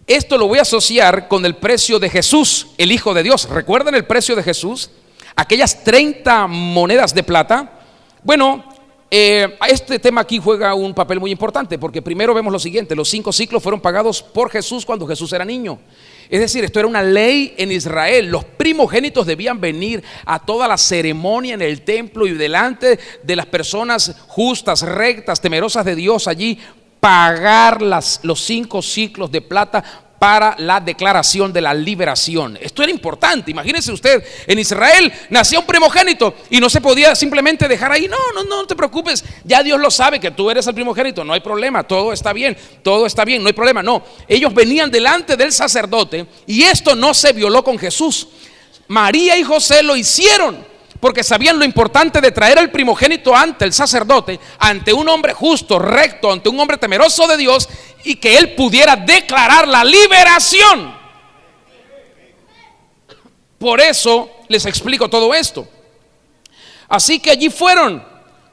esto lo voy a asociar con el precio de Jesús, el Hijo de Dios. ¿Recuerdan el precio de Jesús? Aquellas 30 monedas de plata. Bueno, este tema aquí juega un papel muy importante, porque primero vemos lo siguiente: los 5 ciclos fueron pagados por Jesús cuando Jesús era niño. Es decir, esto era una ley en Israel. Los primogénitos debían venir a toda la ceremonia en el templo, y delante de las personas justas, rectas, temerosas de Dios, allí pagar los 5 ciclos de plata para la declaración de la liberación. Esto era importante. Imagínense usted, en Israel nacía un primogénito y no se podía simplemente dejar ahí. No te preocupes, ya Dios lo sabe que tú eres el primogénito, no hay problema, todo está bien, no hay problema. No, ellos venían delante del sacerdote, y esto no se violó con Jesús. María y José lo hicieron porque sabían lo importante de traer al primogénito ante el sacerdote, ante un hombre justo, recto, ante un hombre temeroso de Dios, y que él pudiera declarar la liberación. Por eso les explico todo esto. Así que allí fueron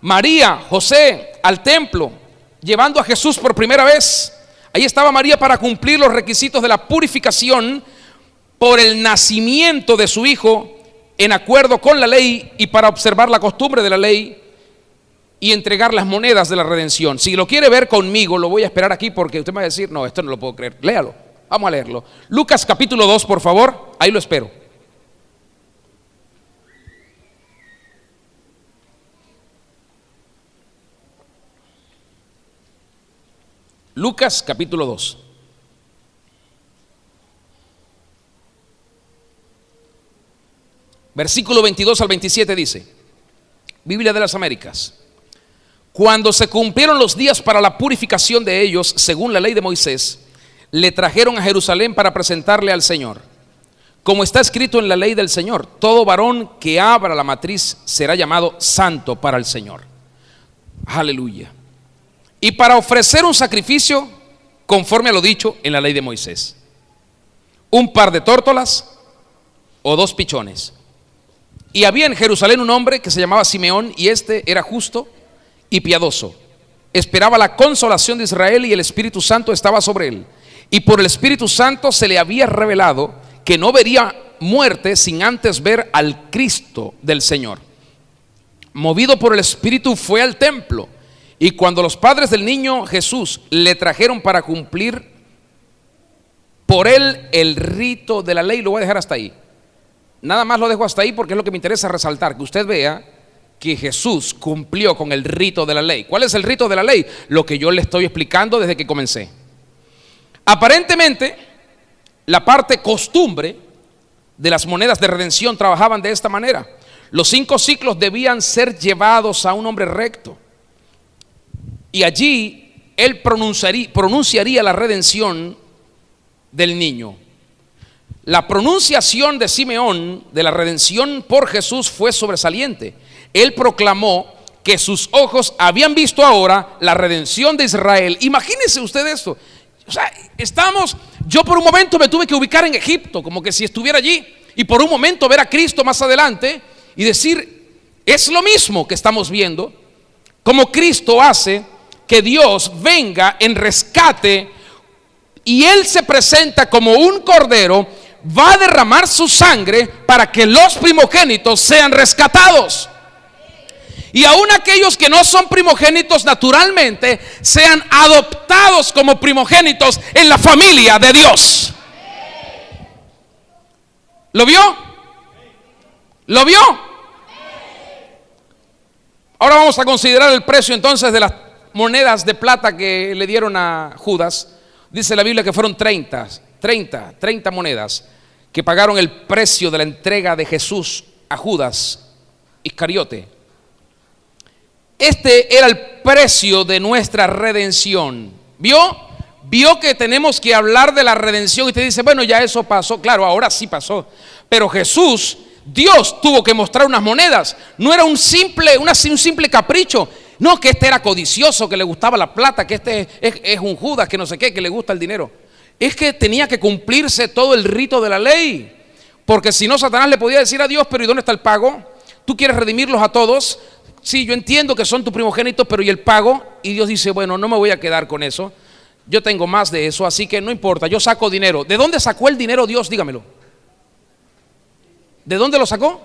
María, José al templo, llevando a Jesús por primera vez. Ahí estaba María para cumplir los requisitos de la purificación por el nacimiento de su hijo, en acuerdo con la ley, y para observar la costumbre de la ley y entregar las monedas de la redención. Si lo quiere ver conmigo, lo voy a esperar aquí, porque usted me va a decir: no, esto no lo puedo creer. Léalo, vamos a leerlo. Lucas capítulo 2, por favor, ahí lo espero. Lucas capítulo 2. Versículo 22 al 27 dice, Biblia de las Américas: cuando se cumplieron los días para la purificación de ellos, según la ley de Moisés, le trajeron a Jerusalén para presentarle al Señor. Como está escrito en la ley del Señor, todo varón que abra la matriz será llamado santo para el Señor. Aleluya. Y para ofrecer un sacrificio conforme a lo dicho en la ley de Moisés, un par de tórtolas o 2 pichones. Y había en Jerusalén un hombre que se llamaba Simeón, y este era justo y piadoso. Esperaba la consolación de Israel, y el Espíritu Santo estaba sobre él. Y por el Espíritu Santo se le había revelado que no vería muerte sin antes ver al Cristo del Señor. Movido por el Espíritu fue al templo, y cuando los padres del niño Jesús le trajeron para cumplir por él el rito de la ley, lo voy a dejar hasta ahí. Nada más lo dejo hasta ahí porque es lo que me interesa resaltar, que usted vea que Jesús cumplió con el rito de la ley. ¿Cuál es el rito de la ley? Lo que yo le estoy explicando desde que comencé. Aparentemente, la parte costumbre de las monedas de redención trabajaban de esta manera. Los 5 siclos debían ser llevados a un hombre recto, y allí él pronunciaría la redención del niño. La pronunciación de Simeón de la redención por Jesús fue sobresaliente. Él proclamó que sus ojos habían visto ahora la redención de Israel. Imagínense usted esto. O sea, yo por un momento me tuve que ubicar en Egipto, como que si estuviera allí, y por un momento ver a Cristo más adelante y decir, es lo mismo que estamos viendo, como Cristo hace que Dios venga en rescate, y Él se presenta como un cordero, va a derramar su sangre para que los primogénitos sean rescatados. Y aún aquellos que no son primogénitos naturalmente sean adoptados como primogénitos en la familia de Dios. ¿Lo vio? ¿Lo vio? Ahora vamos a considerar el precio entonces de las monedas de plata que le dieron a Judas. Dice la Biblia que fueron 30 monedas que pagaron el precio de la entrega de Jesús a Judas Iscariote. Este era el precio de nuestra redención. ¿Vio que tenemos que hablar de la redención? Y usted dice, bueno, ya eso pasó. Claro, ahora sí pasó. Pero Jesús, Dios tuvo que mostrar unas monedas. No era un simple capricho. No, que este era codicioso, que le gustaba la plata, que este es un Judas, que no sé qué, que le gusta el dinero. Es que tenía que cumplirse todo el rito de la ley. Porque si no, Satanás le podía decir a Dios, pero ¿y dónde está el pago? ¿Tú quieres redimirlos a todos? Sí, yo entiendo que son tus primogénitos, pero ¿y el pago? Y Dios dice, bueno, no me voy a quedar con eso. Yo tengo más de eso, así que no importa, yo saco dinero. ¿De dónde sacó el dinero Dios? Dígamelo. ¿De dónde lo sacó?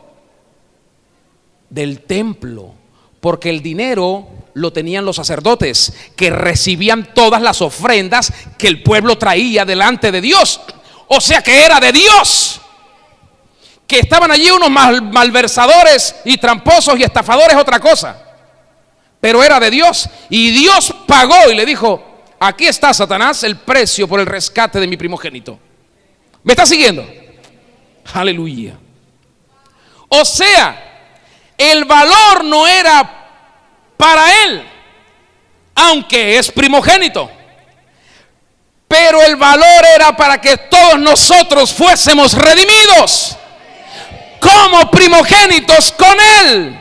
Del templo. Porque el dinero lo tenían los sacerdotes, que recibían todas las ofrendas que el pueblo traía delante de Dios. O sea que era de Dios. Que estaban allí unos malversadores y tramposos y estafadores, otra cosa. Pero era de Dios. Y Dios pagó y le dijo, aquí está, Satanás, el precio por el rescate de mi primogénito. ¿Me está siguiendo? Aleluya. O sea, el valor no era para él, aunque es primogénito, pero el valor era para que todos nosotros fuésemos redimidos como primogénitos con él.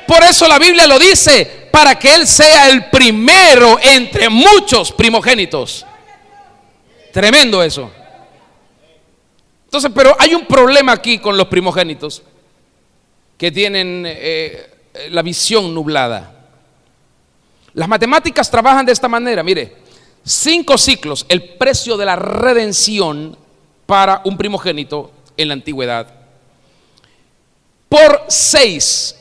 Por eso la Biblia lo dice, para que él sea el primero entre muchos primogénitos. Tremendo eso. Entonces, pero hay un problema aquí con los primogénitos que tienen la visión nublada. Las matemáticas trabajan de esta manera. Mire, 5 ciclos, el precio de la redención para un primogénito en la antigüedad, por 6,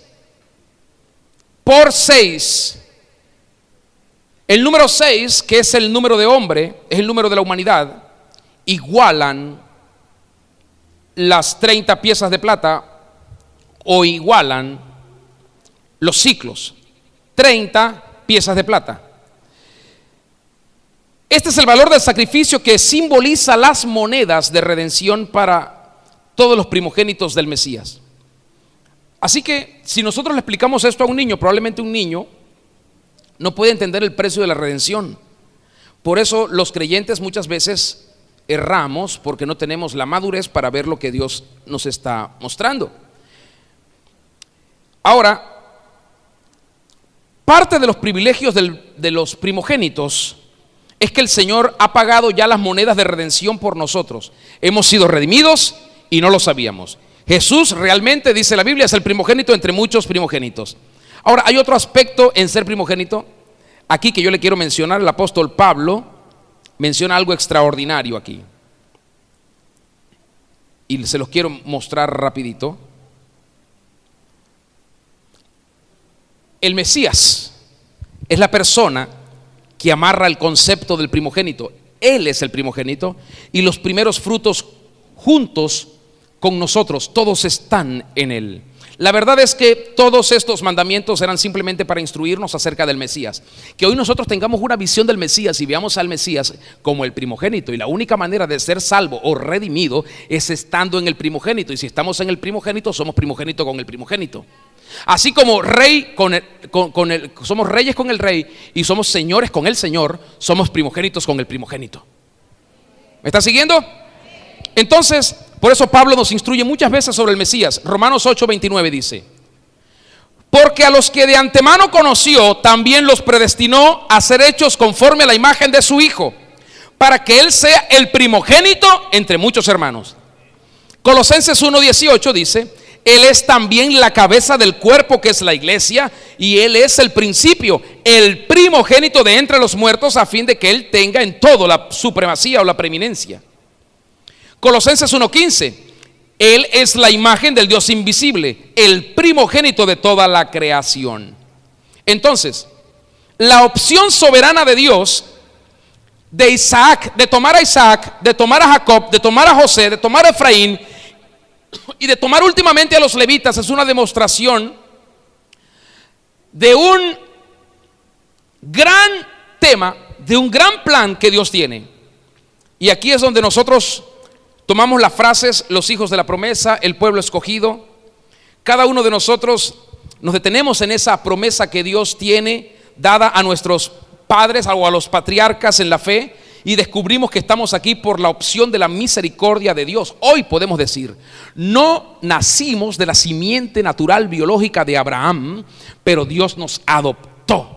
el número 6, que es el número de hombre, es el número de la humanidad, igualan las 30 piezas de plata, o igualan los ciclos, 30 piezas de plata. Este es el valor del sacrificio que simboliza las monedas de redención para todos los primogénitos del Mesías. Así que si nosotros le explicamos esto a un niño, probablemente un niño no puede entender el precio de la redención, Por eso los creyentes muchas veces erramos porque no tenemos la madurez para ver lo que Dios nos está mostrando. Ahora, parte de los privilegios de los primogénitos es que el Señor ha pagado ya las monedas de redención por nosotros. Hemos sido redimidos y no lo sabíamos. Jesús realmente, dice la Biblia, es el primogénito entre muchos primogénitos. Ahora, hay otro aspecto en ser primogénito aquí que yo le quiero mencionar. El apóstol Pablo menciona algo extraordinario aquí y se los quiero mostrar rapidito. El Mesías es la persona que amarra el concepto del primogénito. Él es el primogénito y los primeros frutos juntos con nosotros, todos están en él. La verdad es que todos estos mandamientos eran simplemente para instruirnos acerca del Mesías. Que hoy nosotros tengamos una visión del Mesías y veamos al Mesías como el primogénito. Y la única manera de ser salvo o redimido es estando en el primogénito. Y si estamos en el primogénito, somos primogénito con el primogénito. Así como rey somos reyes con el rey y somos señores con el Señor, somos primogénitos con el primogénito. ¿Me está siguiendo? Entonces, por eso Pablo nos instruye muchas veces sobre el Mesías. Romanos 8:29 dice: porque a los que de antemano conoció, también los predestinó a ser hechos conforme a la imagen de su Hijo, para que Él sea el primogénito entre muchos hermanos. Colosenses 1:18 dice: Él es también la cabeza del cuerpo, que es la iglesia, y Él es el principio, el primogénito de entre los muertos, a fin de que Él tenga en todo la supremacía o la preeminencia. Colosenses 1:15: Él es la imagen del Dios invisible, el primogénito de toda la creación. Entonces, la opción soberana de Dios de Isaac, de tomar a Isaac, de tomar a Jacob, de tomar a José, de tomar a Efraín y de tomar últimamente a los levitas, es una demostración de un gran tema, de un gran plan que Dios tiene. Y aquí es donde nosotros tomamos las frases: los hijos de la promesa, el pueblo escogido. Cada uno de nosotros nos detenemos en esa promesa que Dios tiene dada a nuestros padres o a los patriarcas en la fe, y descubrimos que estamos aquí por la opción de la misericordia de Dios. Hoy podemos decir: no nacimos de la simiente natural biológica de Abraham, pero Dios nos adoptó.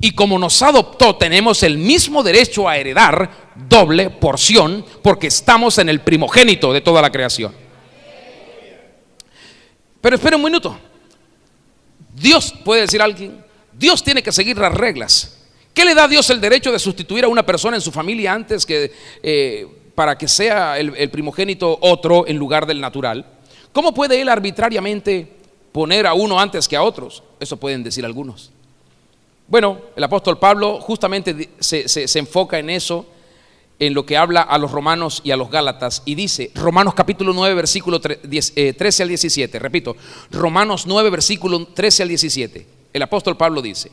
Y como nos adoptó, tenemos el mismo derecho a heredar doble porción, porque estamos en el primogénito de toda la creación. Pero espera un minuto. Dios, puede decir alguien, Dios tiene que seguir las reglas. ¿Qué le da a Dios el derecho de sustituir a una persona en su familia antes que para que sea el primogénito otro en lugar del natural? ¿Cómo puede Él arbitrariamente poner a uno antes que a otros? Eso pueden decir algunos. Bueno, el apóstol Pablo justamente se enfoca en eso, en lo que habla a los romanos y a los gálatas, y dice, Romanos capítulo 9 versículo 13 al 17, repito, Romanos 9 versículo 13 al 17, el apóstol Pablo dice: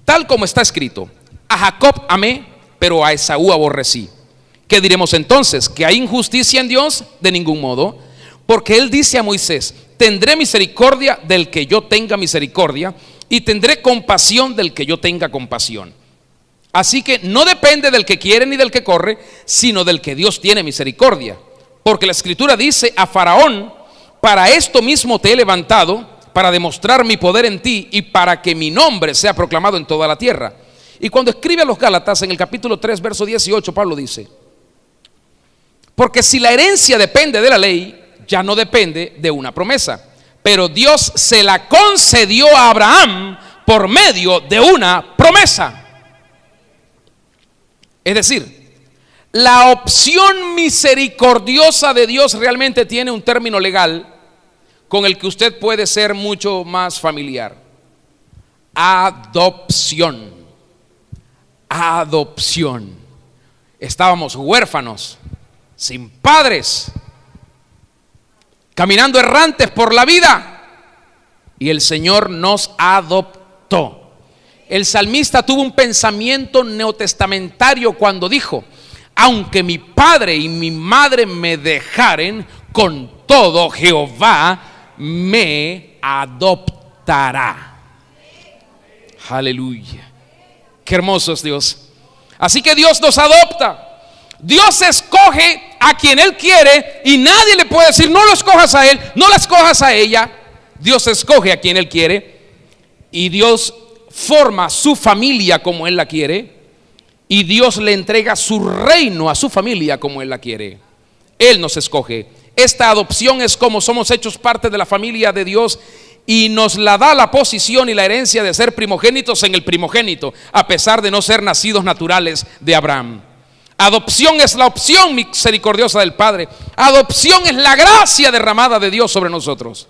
tal como está escrito, a Jacob amé, pero a Esaú aborrecí. ¿Qué diremos entonces? ¿Que hay injusticia en Dios? De ningún modo, porque Él dice a Moisés: tendré misericordia del que yo tenga misericordia, y tendré compasión del que yo tenga compasión. Así que no depende del que quiere ni del que corre, sino del que Dios tiene misericordia. Porque la Escritura dice a Faraón: para esto mismo te he levantado, para demostrar mi poder en ti y para que mi nombre sea proclamado en toda la tierra. Y cuando escribe a los Gálatas en el capítulo 3 verso 18, Pablo dice: porque si la herencia depende de la ley, ya no depende de una promesa, pero Dios se la concedió a Abraham por medio de una promesa. Es decir, la opción misericordiosa de Dios realmente tiene un término legal con el que usted puede ser mucho más familiar: adopción. Adopción. Estábamos huérfanos, sin padres, caminando errantes por la vida, y el Señor nos adoptó. El salmista tuvo un pensamiento neotestamentario cuando dijo: aunque mi padre y mi madre me dejaren, con todo Jehová me adoptará. Aleluya. Qué hermoso es Dios. Así que Dios nos adopta. Dios escoge a quien Él quiere y nadie le puede decir no lo escojas a él, no la escojas a ella. Dios escoge a quien Él quiere y Dios forma su familia como Él la quiere y Dios le entrega su reino a su familia como Él la quiere. Él nos escoge. Esta adopción es como somos hechos parte de la familia de Dios y nos la da la posición y la herencia de ser primogénitos en el primogénito, a pesar de no ser nacidos naturales de Abraham. Adopción es la opción misericordiosa del Padre. Adopción es la gracia derramada de Dios sobre nosotros.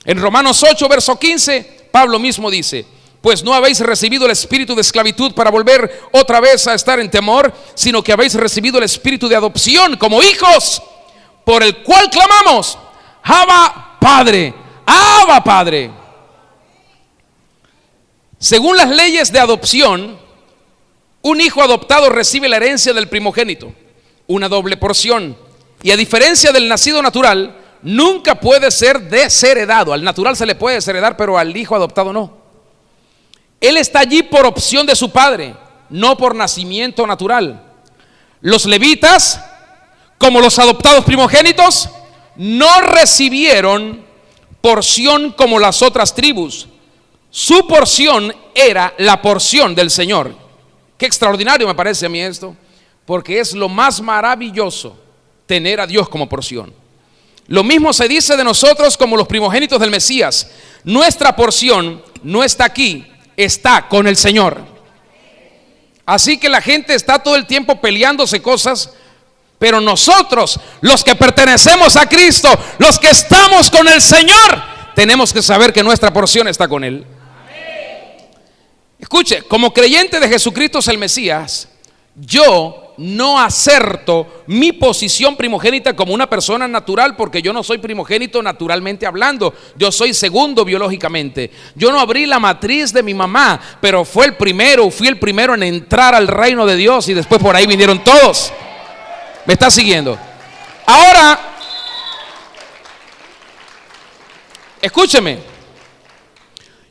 En Romanos 8, verso 15, Pablo mismo dice: pues no habéis recibido el espíritu de esclavitud para volver otra vez a estar en temor, sino que habéis recibido el espíritu de adopción como hijos, por el cual clamamos: Abba, Padre, Abba, Padre. Según las leyes de adopción, un hijo adoptado recibe la herencia del primogénito, una doble porción, y a diferencia del nacido natural, nunca puede ser desheredado. Al natural se le puede desheredar, pero al hijo adoptado no. Él está allí por opción de su padre, no por nacimiento natural. Los levitas, como los adoptados primogénitos, no recibieron porción como las otras tribus. Su porción era la porción del Señor. Qué extraordinario me parece a mí esto, porque es lo más maravilloso tener a Dios como porción. Lo mismo se dice de nosotros como los primogénitos del Mesías. Nuestra porción no está aquí, está con el Señor. Así que la gente está todo el tiempo peleándose cosas, pero nosotros, los que pertenecemos a Cristo, los que estamos con el Señor, tenemos que saber que nuestra porción está con Él. Escuche, como creyente de Jesucristo es el Mesías, yo no acerto mi posición primogénita como una persona natural, porque yo no soy primogénito naturalmente hablando, yo soy segundo biológicamente. Yo no abrí la matriz de mi mamá, pero fui el primero en entrar al reino de Dios y después por ahí vinieron todos. ¿Me está siguiendo? Ahora, escúcheme.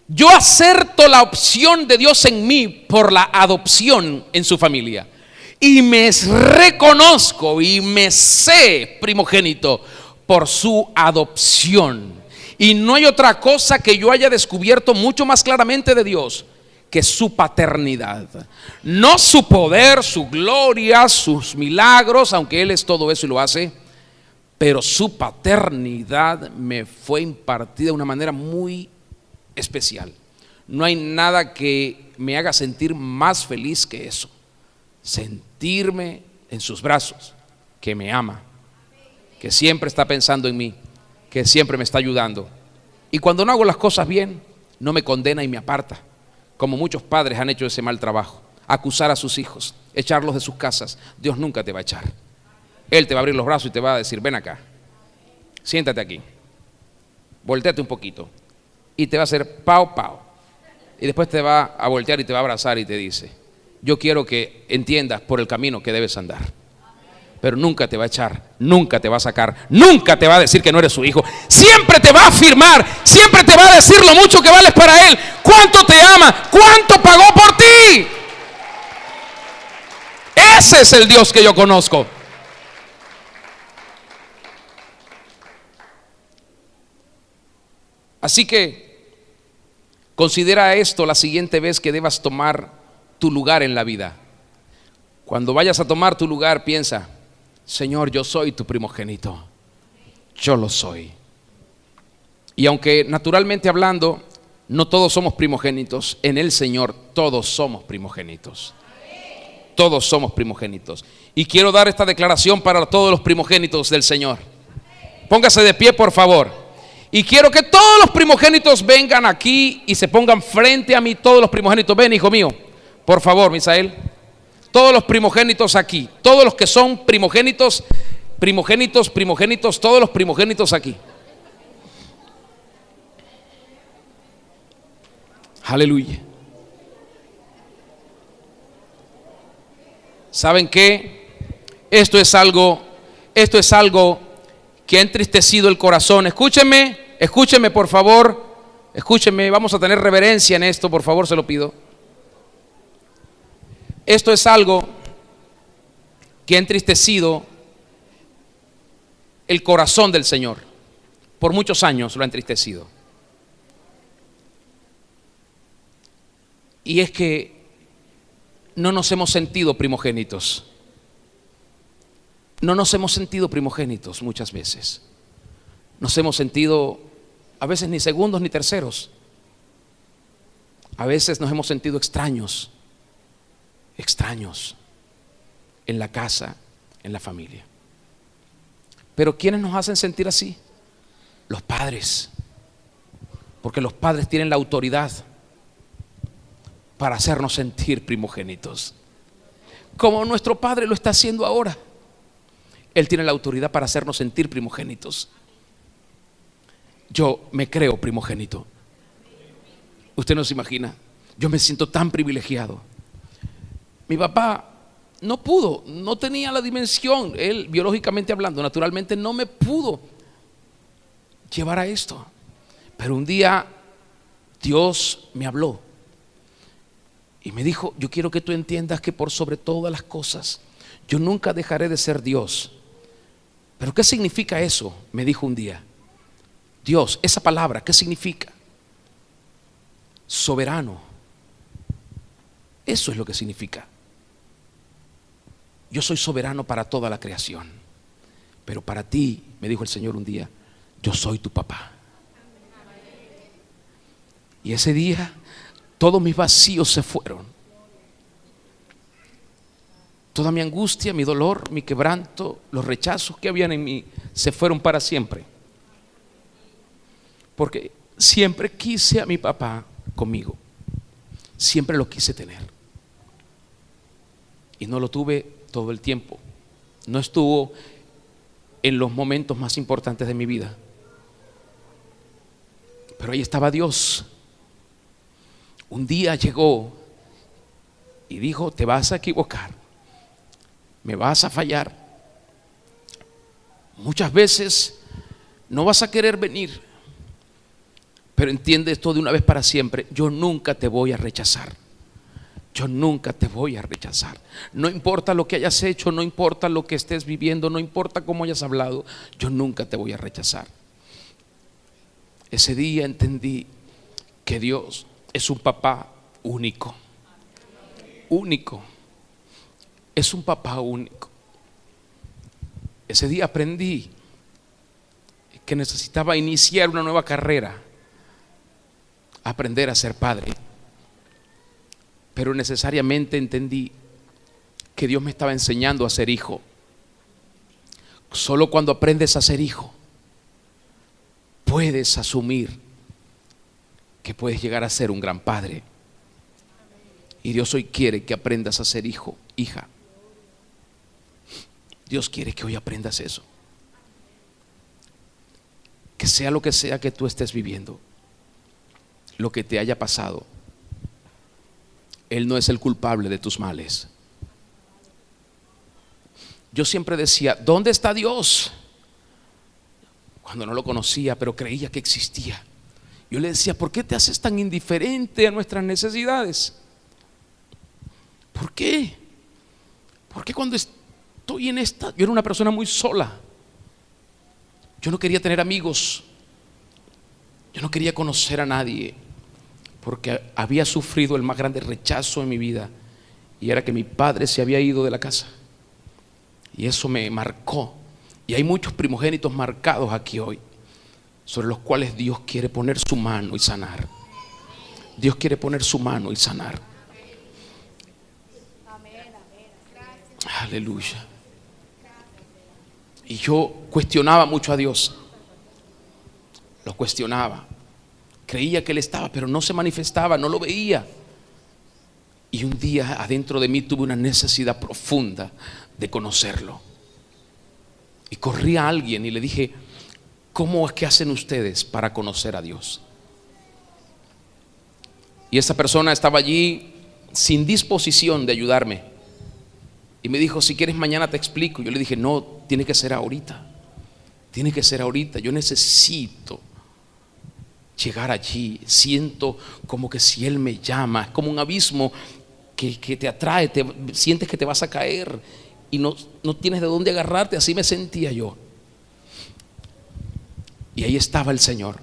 Yo acerto la opción de Dios en mí por la adopción en su familia. Y me reconozco y me sé primogénito por su adopción. Y no hay otra cosa que yo haya descubierto mucho más claramente de Dios que su paternidad. No su poder, su gloria, sus milagros, aunque Él es todo eso y lo hace, pero su paternidad me fue impartida de una manera muy especial. No hay nada que me haga sentir más feliz que eso. Sentirme en sus brazos, que me ama, que siempre está pensando en mí, que siempre me está ayudando. Y cuando no hago las cosas bien, no me condena y me aparta, como muchos padres han hecho ese mal trabajo. Acusar a sus hijos, echarlos de sus casas. Dios nunca te va a echar. Él te va a abrir los brazos y te va a decir: ven acá, siéntate aquí, volteate un poquito, y te va a hacer pao, pao. Y después te va a voltear y te va a abrazar y te dice: yo quiero que entiendas por el camino que debes andar. Pero nunca te va a echar, nunca te va a sacar, nunca te va a decir que no eres su hijo. Siempre te va a afirmar, siempre te va a decir lo mucho que vales para Él, cuánto te ama, cuánto pagó por ti. Ese es el Dios que yo conozco. Así que considera esto la siguiente vez que debas tomar tu lugar en la vida. Cuando vayas a tomar tu lugar, piensa: Señor, yo soy tu primogénito, yo lo soy. Y aunque naturalmente hablando no todos somos primogénitos, en el Señor todos somos primogénitos. Todos somos primogénitos. Y quiero dar esta declaración para todos los primogénitos del Señor. Póngase de pie, por favor. Y quiero que todos los primogénitos vengan aquí y se pongan frente a mí. Todos los primogénitos, ven, hijo mío, por favor, Misael. Todos los primogénitos aquí, todos los que son primogénitos, todos los primogénitos aquí. Aleluya. ¿Saben qué? Esto es algo que ha entristecido el corazón. Escúcheme por favor, escúcheme, vamos a tener reverencia en esto, por favor, se lo pido. Esto es algo que ha entristecido el corazón del Señor. Por muchos años lo ha entristecido. Y es que no nos hemos sentido primogénitos. No nos hemos sentido primogénitos muchas veces. Nos hemos sentido a veces ni segundos ni terceros. A veces nos hemos sentido extraños en la casa, en la familia. Pero ¿quiénes nos hacen sentir así? Los padres. Porque los padres tienen la autoridad para hacernos sentir primogénitos, como nuestro Padre lo está haciendo ahora. Él tiene la autoridad para hacernos sentir primogénitos. Yo me creo primogénito. Usted no se imagina, yo me siento tan privilegiado. Mi papá no pudo, no tenía la dimensión, él biológicamente hablando, naturalmente no me pudo llevar a esto. Pero un día Dios me habló y me dijo: yo quiero que tú entiendas que por sobre todas las cosas yo nunca dejaré de ser Dios. ¿Pero qué significa eso? Me dijo un día. Dios, esa palabra, ¿qué significa? Soberano. Eso es lo que significa. Yo soy soberano para toda la creación, pero para ti, me dijo el Señor un día, yo soy tu papá. Y ese día todos mis vacíos se fueron. Toda mi angustia, mi dolor, mi quebranto, los rechazos que habían en mí se fueron para siempre. Porque siempre quise a mi papá conmigo. Siempre lo quise tener. Y no lo tuve todo el tiempo. No estuvo en los momentos más importantes de mi vida. Pero ahí estaba Dios. Un día llegó y dijo: te vas a equivocar, me vas a fallar, muchas veces no vas a querer venir, pero entiende esto de una vez para siempre: yo nunca te voy a rechazar. Yo nunca te voy a rechazar. No importa lo que hayas hecho, no importa lo que estés viviendo, no importa cómo hayas hablado, yo nunca te voy a rechazar. Ese día entendí que Dios es un papá único. Único. Es un papá único. Ese día aprendí que necesitaba iniciar una nueva carrera, aprender a ser padre. Pero necesariamente entendí que Dios me estaba enseñando a ser hijo. Solo cuando aprendes a ser hijo, puedes asumir que puedes llegar a ser un gran padre. Y Dios hoy quiere que aprendas a ser hijo, hija. Dios quiere que hoy aprendas eso. Que sea lo que sea que tú estés viviendo, lo que te haya pasado, Él no es el culpable de tus males. Yo siempre decía: ¿dónde está Dios? Cuando no lo conocía, pero creía que existía. Yo le decía: ¿por qué te haces tan indiferente a nuestras necesidades? ¿Por qué? Porque cuando estoy en esta, yo era una persona muy sola. Yo no quería tener amigos. Yo no quería conocer a nadie, porque había sufrido el más grande rechazo en mi vida, y era que mi padre se había ido de la casa. Y eso me marcó. Y hay muchos primogénitos marcados aquí hoy, sobre los cuales Dios quiere poner su mano y sanar. Dios quiere poner su mano y sanar. Aleluya. Y yo cuestionaba mucho a Dios. Lo cuestionaba. Creía que Él estaba, pero no se manifestaba, no lo veía. Y un día adentro de mí tuve una necesidad profunda de conocerlo. Y corrí a alguien y le dije: ¿cómo es que hacen ustedes para conocer a Dios? Y esa persona estaba allí sin disposición de ayudarme. Y me dijo: si quieres mañana te explico. Yo le dije: no, tiene que ser ahorita. Tiene que ser ahorita. Yo necesito llegar allí. Siento como que si Él me llama, es como un abismo que te atrae, sientes que te vas a caer y no tienes de dónde agarrarte. Así me sentía yo. Y ahí estaba el Señor.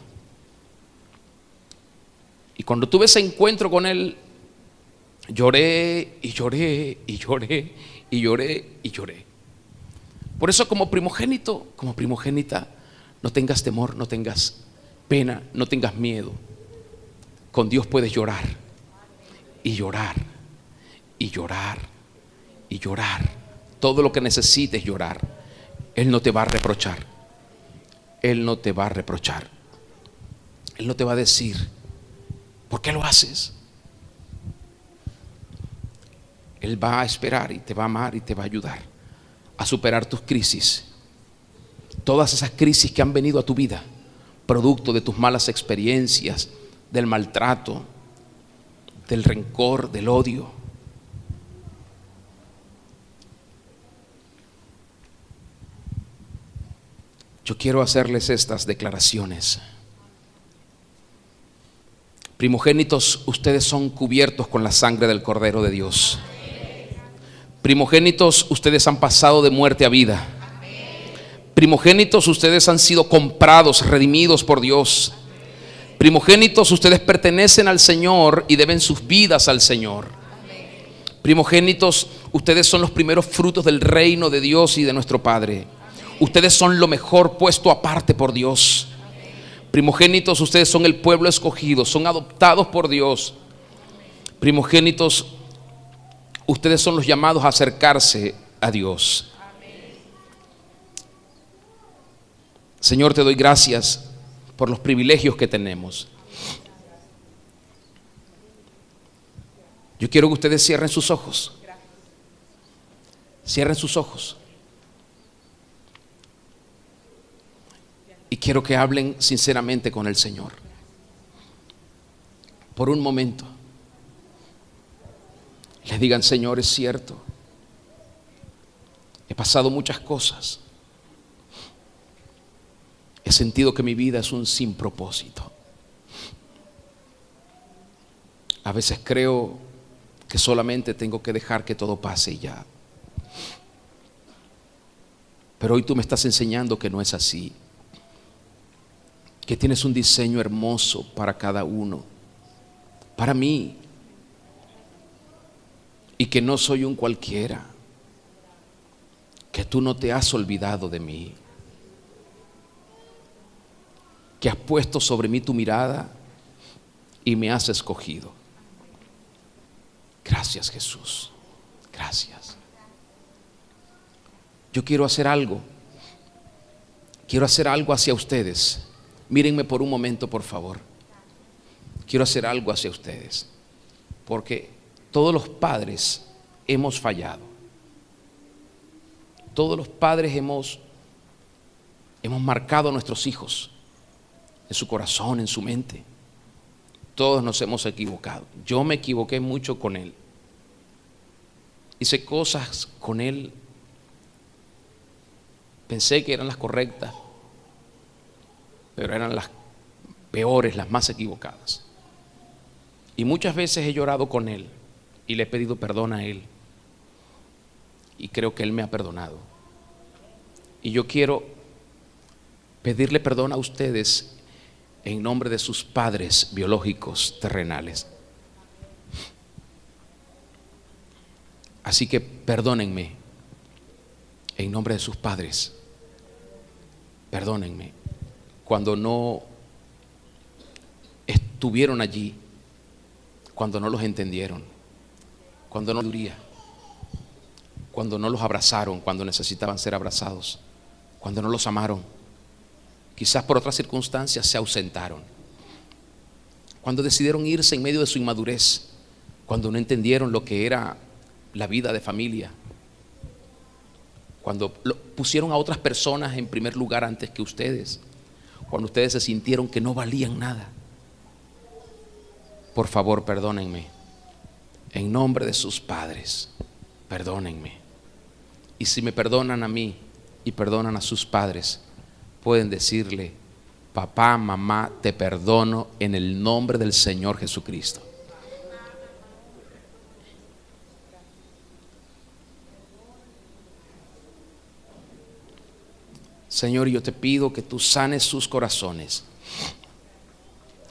Y cuando tuve ese encuentro con Él, lloré y lloré y lloré y lloré y lloré. Por eso, como primogénito, como primogénita, no tengas temor, no tengas pena, no tengas miedo. Con Dios puedes llorar y llorar y llorar y llorar. Todo lo que necesites llorar. Él no te va a reprochar. Él no te va a reprochar. Él no te va a decir: ¿por qué lo haces? Él va a esperar y te va a amar y te va a ayudar a superar tus crisis. Todas esas crisis que han venido a tu vida, producto de tus malas experiencias, del maltrato, del rencor, del odio. Yo quiero hacerles estas declaraciones. Primogénitos, ustedes son cubiertos con la sangre del Cordero de Dios. Primogénitos, ustedes han pasado de muerte a vida. Primogénitos, ustedes han sido comprados, redimidos por Dios. Primogénitos, ustedes pertenecen al Señor y deben sus vidas al Señor. Primogénitos, ustedes son los primeros frutos del reino de Dios y de nuestro Padre. Ustedes son lo mejor puesto aparte por Dios. Primogénitos, ustedes son el pueblo escogido, son adoptados por Dios. Primogénitos, ustedes son los llamados a acercarse a Dios. Señor, te doy gracias por los privilegios que tenemos. Yo quiero que ustedes cierren sus ojos. Cierren sus ojos. Y quiero que hablen sinceramente con el Señor. Por un momento. Les digan: Señor, es cierto. He pasado muchas cosas. He sentido que mi vida es un sin propósito. A veces creo que solamente tengo que dejar que todo pase y ya. Pero hoy tú me estás enseñando que no es así. Que tienes un diseño hermoso para cada uno, para mí, y que no soy un cualquiera, que tú no te has olvidado de mí, que has puesto sobre mí tu mirada y me has escogido. Gracias, Jesús, gracias. Yo quiero hacer algo hacia ustedes. Mírenme por un momento, por favor. Quiero hacer algo hacia ustedes, porque todos los padres hemos fallado. Todos los padres hemos marcado a nuestros hijos en su corazón, en su mente. Todos nos hemos equivocado. Yo me equivoqué mucho con él. Hice cosas con él. Pensé que eran las correctas, pero eran las peores, las más equivocadas. Y muchas veces he llorado con él y le he pedido perdón a él. Y creo que él me ha perdonado. Y yo quiero pedirle perdón a ustedes en nombre de sus padres biológicos terrenales. Así que perdónenme en nombre de sus padres. Perdónenme cuando no estuvieron allí, cuando no los entendieron, cuando no duría, cuando no los abrazaron, cuando necesitaban ser abrazados, cuando no los amaron. Quizás por otras circunstancias se ausentaron, cuando decidieron irse en medio de su inmadurez, cuando no entendieron lo que era la vida de familia, cuando pusieron a otras personas en primer lugar antes que ustedes, cuando ustedes se sintieron que no valían nada. Por favor, perdónenme en nombre de sus padres. Perdónenme. Y si me perdonan a mí y perdonan a sus padres, pueden decirle: papá, mamá, te perdono en el nombre del Señor Jesucristo. Señor, yo te pido que tú sanes sus corazones,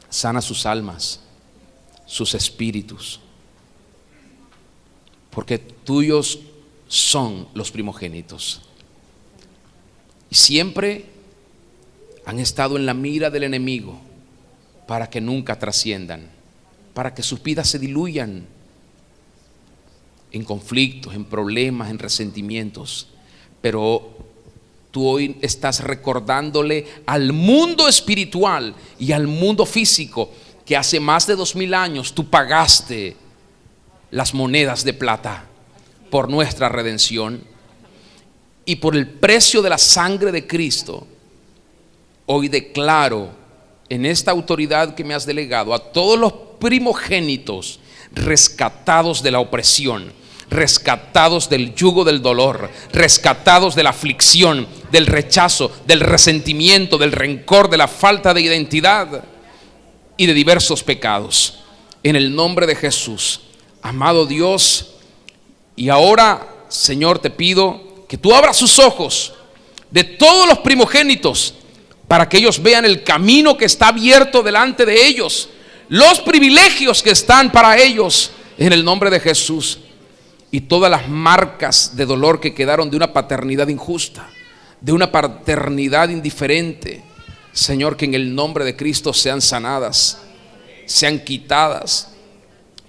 sana sus almas, sus espíritus, porque tuyos son los primogénitos. Y siempre han estado en la mira del enemigo para que nunca trasciendan, para que sus vidas se diluyan en conflictos, en problemas, en resentimientos. Pero tú hoy estás recordándole al mundo espiritual y al mundo físico que hace más de 2000 años tú pagaste las monedas de plata por nuestra redención, y por el precio de la sangre de Cristo. Hoy declaro en esta autoridad que me has delegado a todos los primogénitos rescatados de la opresión, rescatados del yugo del dolor, rescatados de la aflicción, del rechazo, del resentimiento, del rencor, de la falta de identidad y de diversos pecados. En el nombre de Jesús, amado Dios. Y ahora, Señor, te pido que tú abras sus ojos de todos los primogénitos para que ellos vean el camino que está abierto delante de ellos, los privilegios que están para ellos en el nombre de Jesús, y todas las marcas de dolor que quedaron de una paternidad injusta, de una paternidad indiferente. Señor, que en el nombre de Cristo sean sanadas, sean quitadas,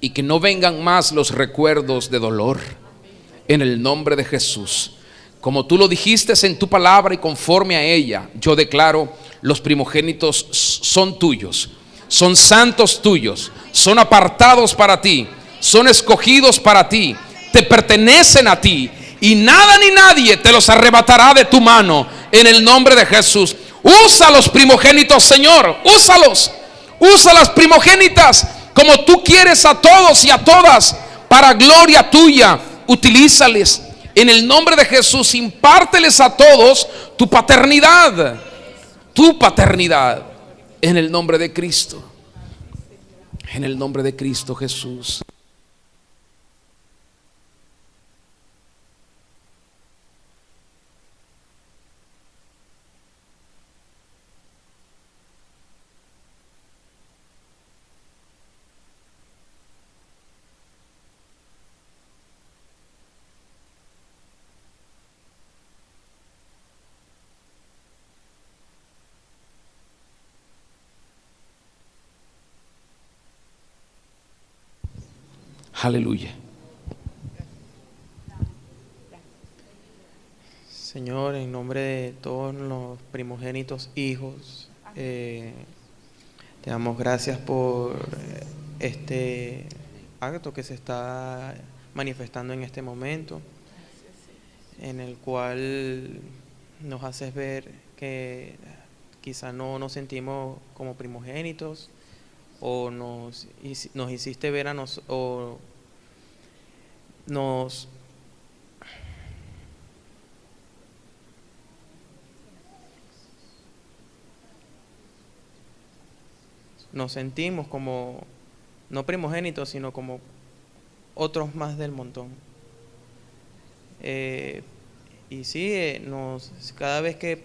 y que no vengan más los recuerdos de dolor en el nombre de Jesús. Como tú lo dijiste en tu palabra y conforme a ella, yo declaro: los primogénitos son tuyos, son santos tuyos, son apartados para ti, son escogidos para ti, te pertenecen a ti, y nada ni nadie te los arrebatará de tu mano en el nombre de Jesús. Usa los primogénitos, Señor, úsalos, usa las primogénitas como tú quieres a todos y a todas, para gloria tuya. Utilízales en el nombre de Jesús. Impárteles a todos tu paternidad en el nombre de Cristo, en el nombre de Cristo Jesús. Aleluya. Señor, en nombre de todos los primogénitos hijos, te damos gracias por este acto que se está manifestando en este momento, en el cual nos haces ver que quizá no nos sentimos como primogénitos, o nos hiciste ver a nosotros, o nos sentimos como no primogénitos, sino como otros más del montón. Y sí, cada vez que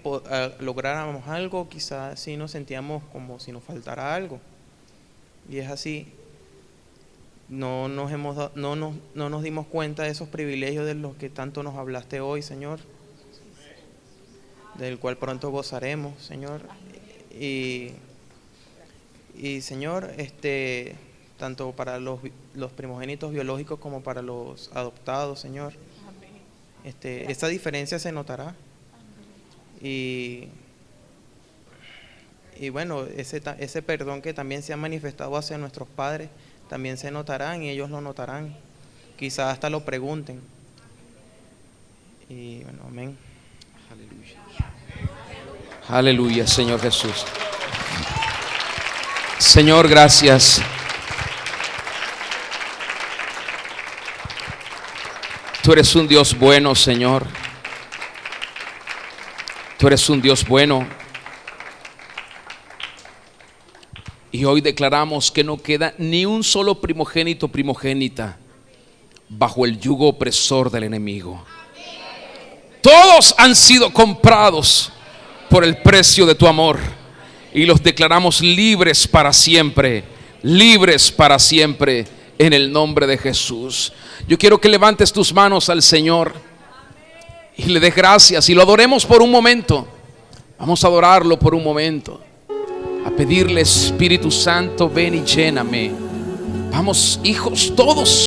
lográramos algo, quizás sí nos sentíamos como si nos faltara algo. Y es así. No nos dimos cuenta de esos privilegios de los que tanto nos hablaste hoy, Señor, del cual pronto gozaremos, Señor. Y Señor, tanto para los primogénitos biológicos como para los adoptados, Señor, esta diferencia se notará. Y bueno, ese perdón que también se ha manifestado hacia nuestros padres, también se notarán, y ellos lo notarán. Quizás hasta lo pregunten. Y bueno, amén. Aleluya. Aleluya, Señor Jesús. Señor, gracias. Tú eres un Dios bueno, Señor. Tú eres un Dios bueno. Y hoy declaramos que no queda ni un solo primogénito, primogénita bajo el yugo opresor del enemigo. Todos han sido comprados por el precio de tu amor. Y los declaramos libres para siempre, en el nombre de Jesús. Yo quiero que levantes tus manos al Señor y le des gracias y lo adoremos por un momento. Vamos a adorarlo por un momento, a pedirle: Espíritu Santo, ven y lléname. Vamos, hijos, todos.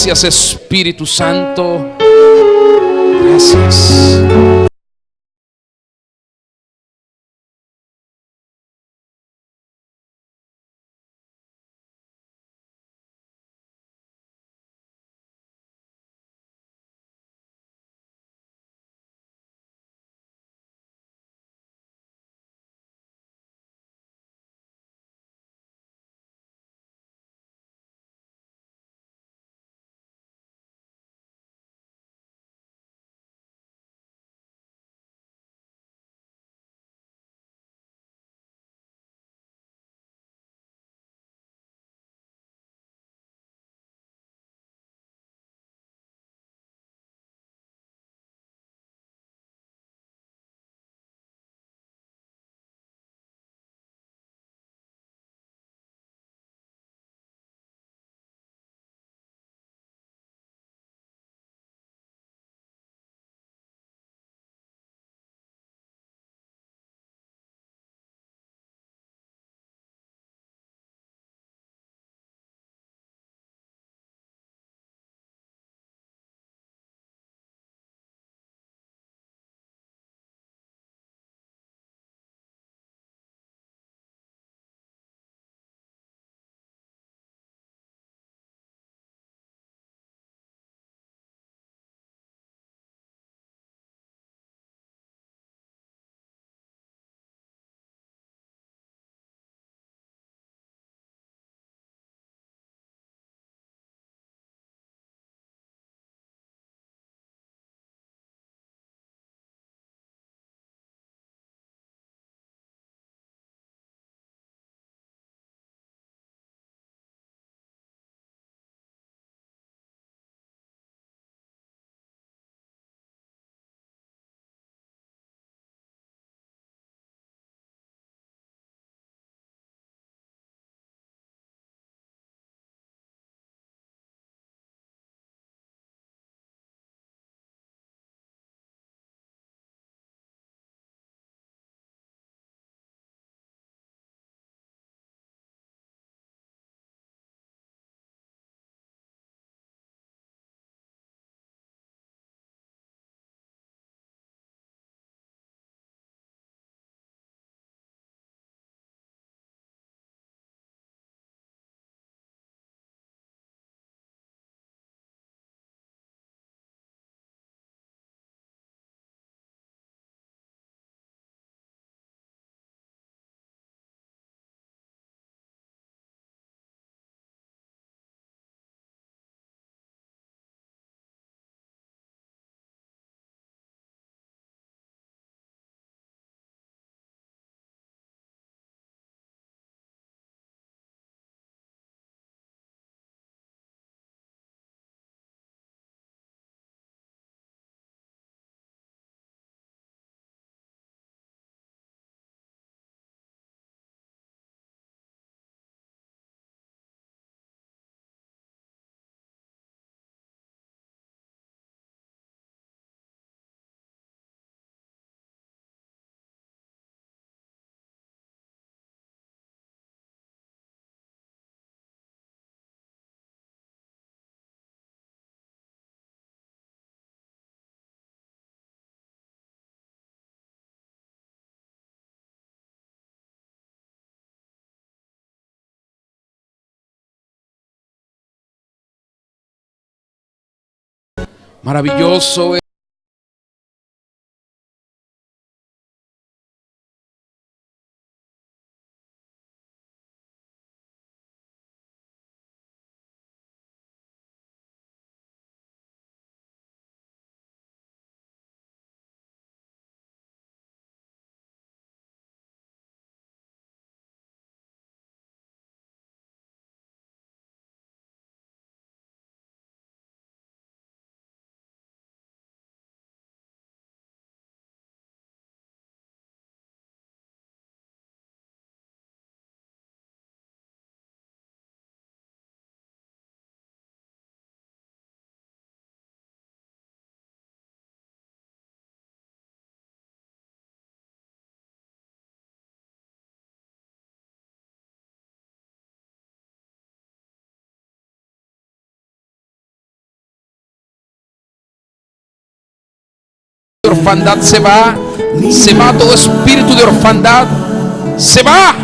Gracias, Espíritu Santo. Gracias. Maravilloso es. Orfandad se va todo espíritu de orfandad, se va,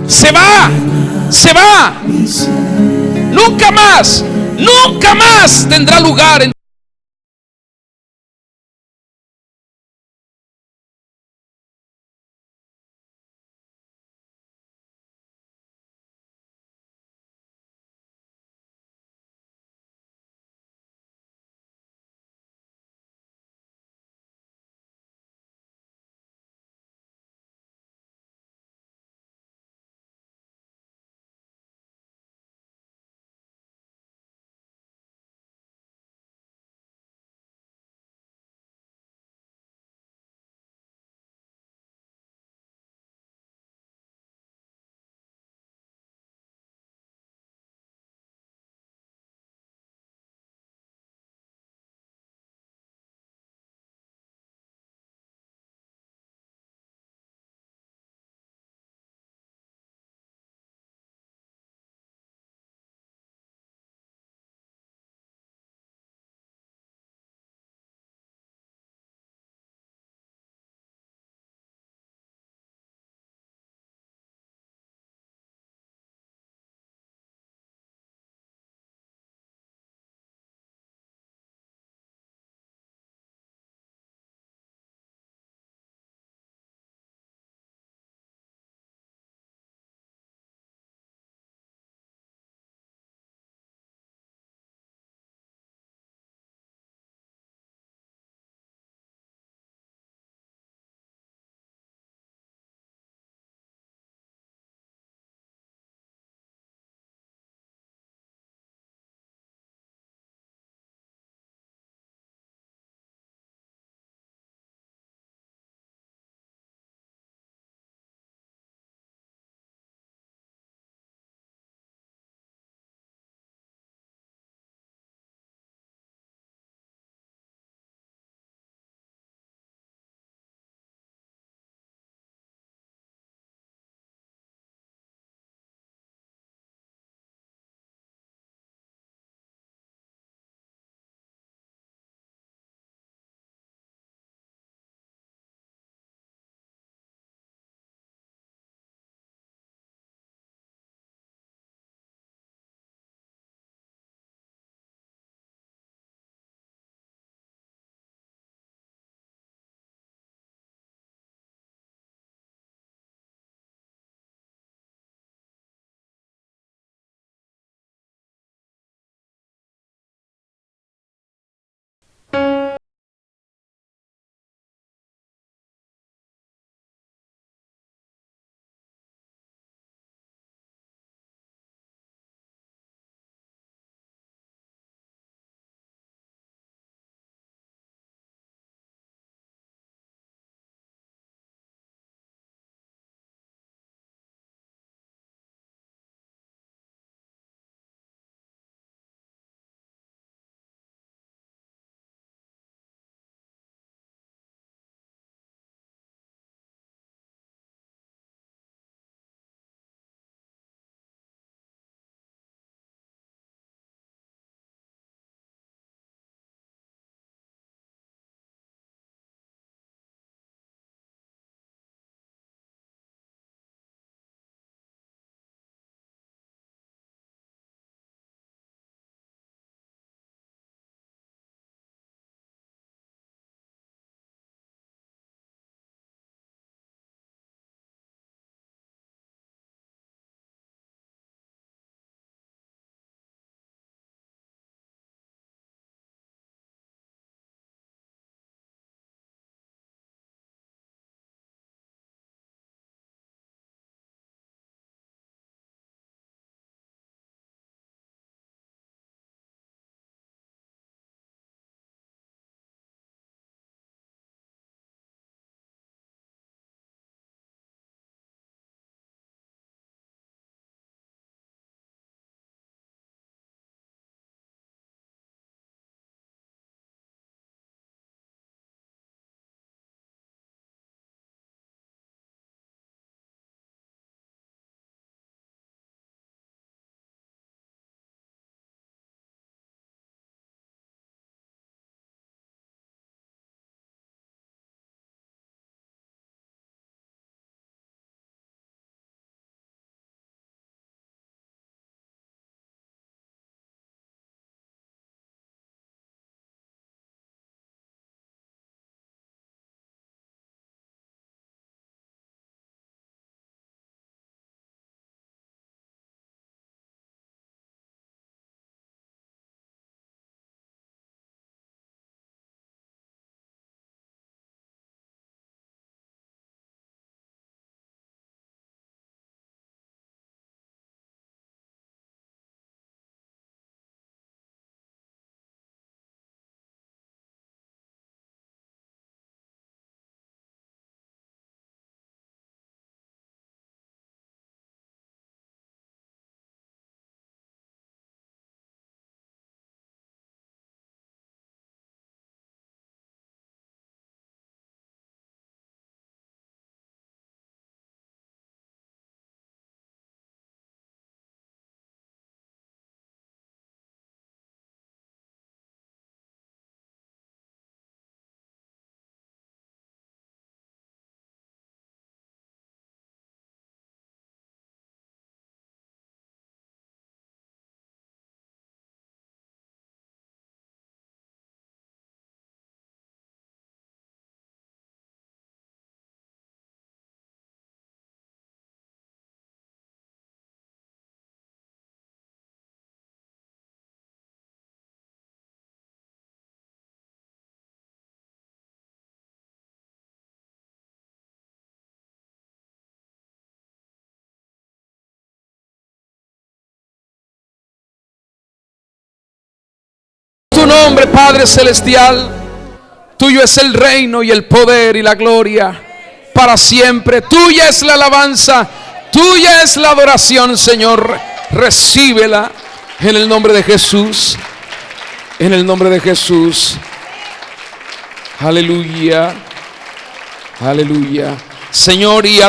se va, se va. Nunca más tendrá lugar en nombre, Padre celestial. Tuyo es el reino y el poder y la gloria para siempre. Tuya es la alabanza, tuya es la adoración, Señor. Recíbela en el nombre de Jesús. En el nombre de Jesús. Aleluya. Aleluya. Señor, y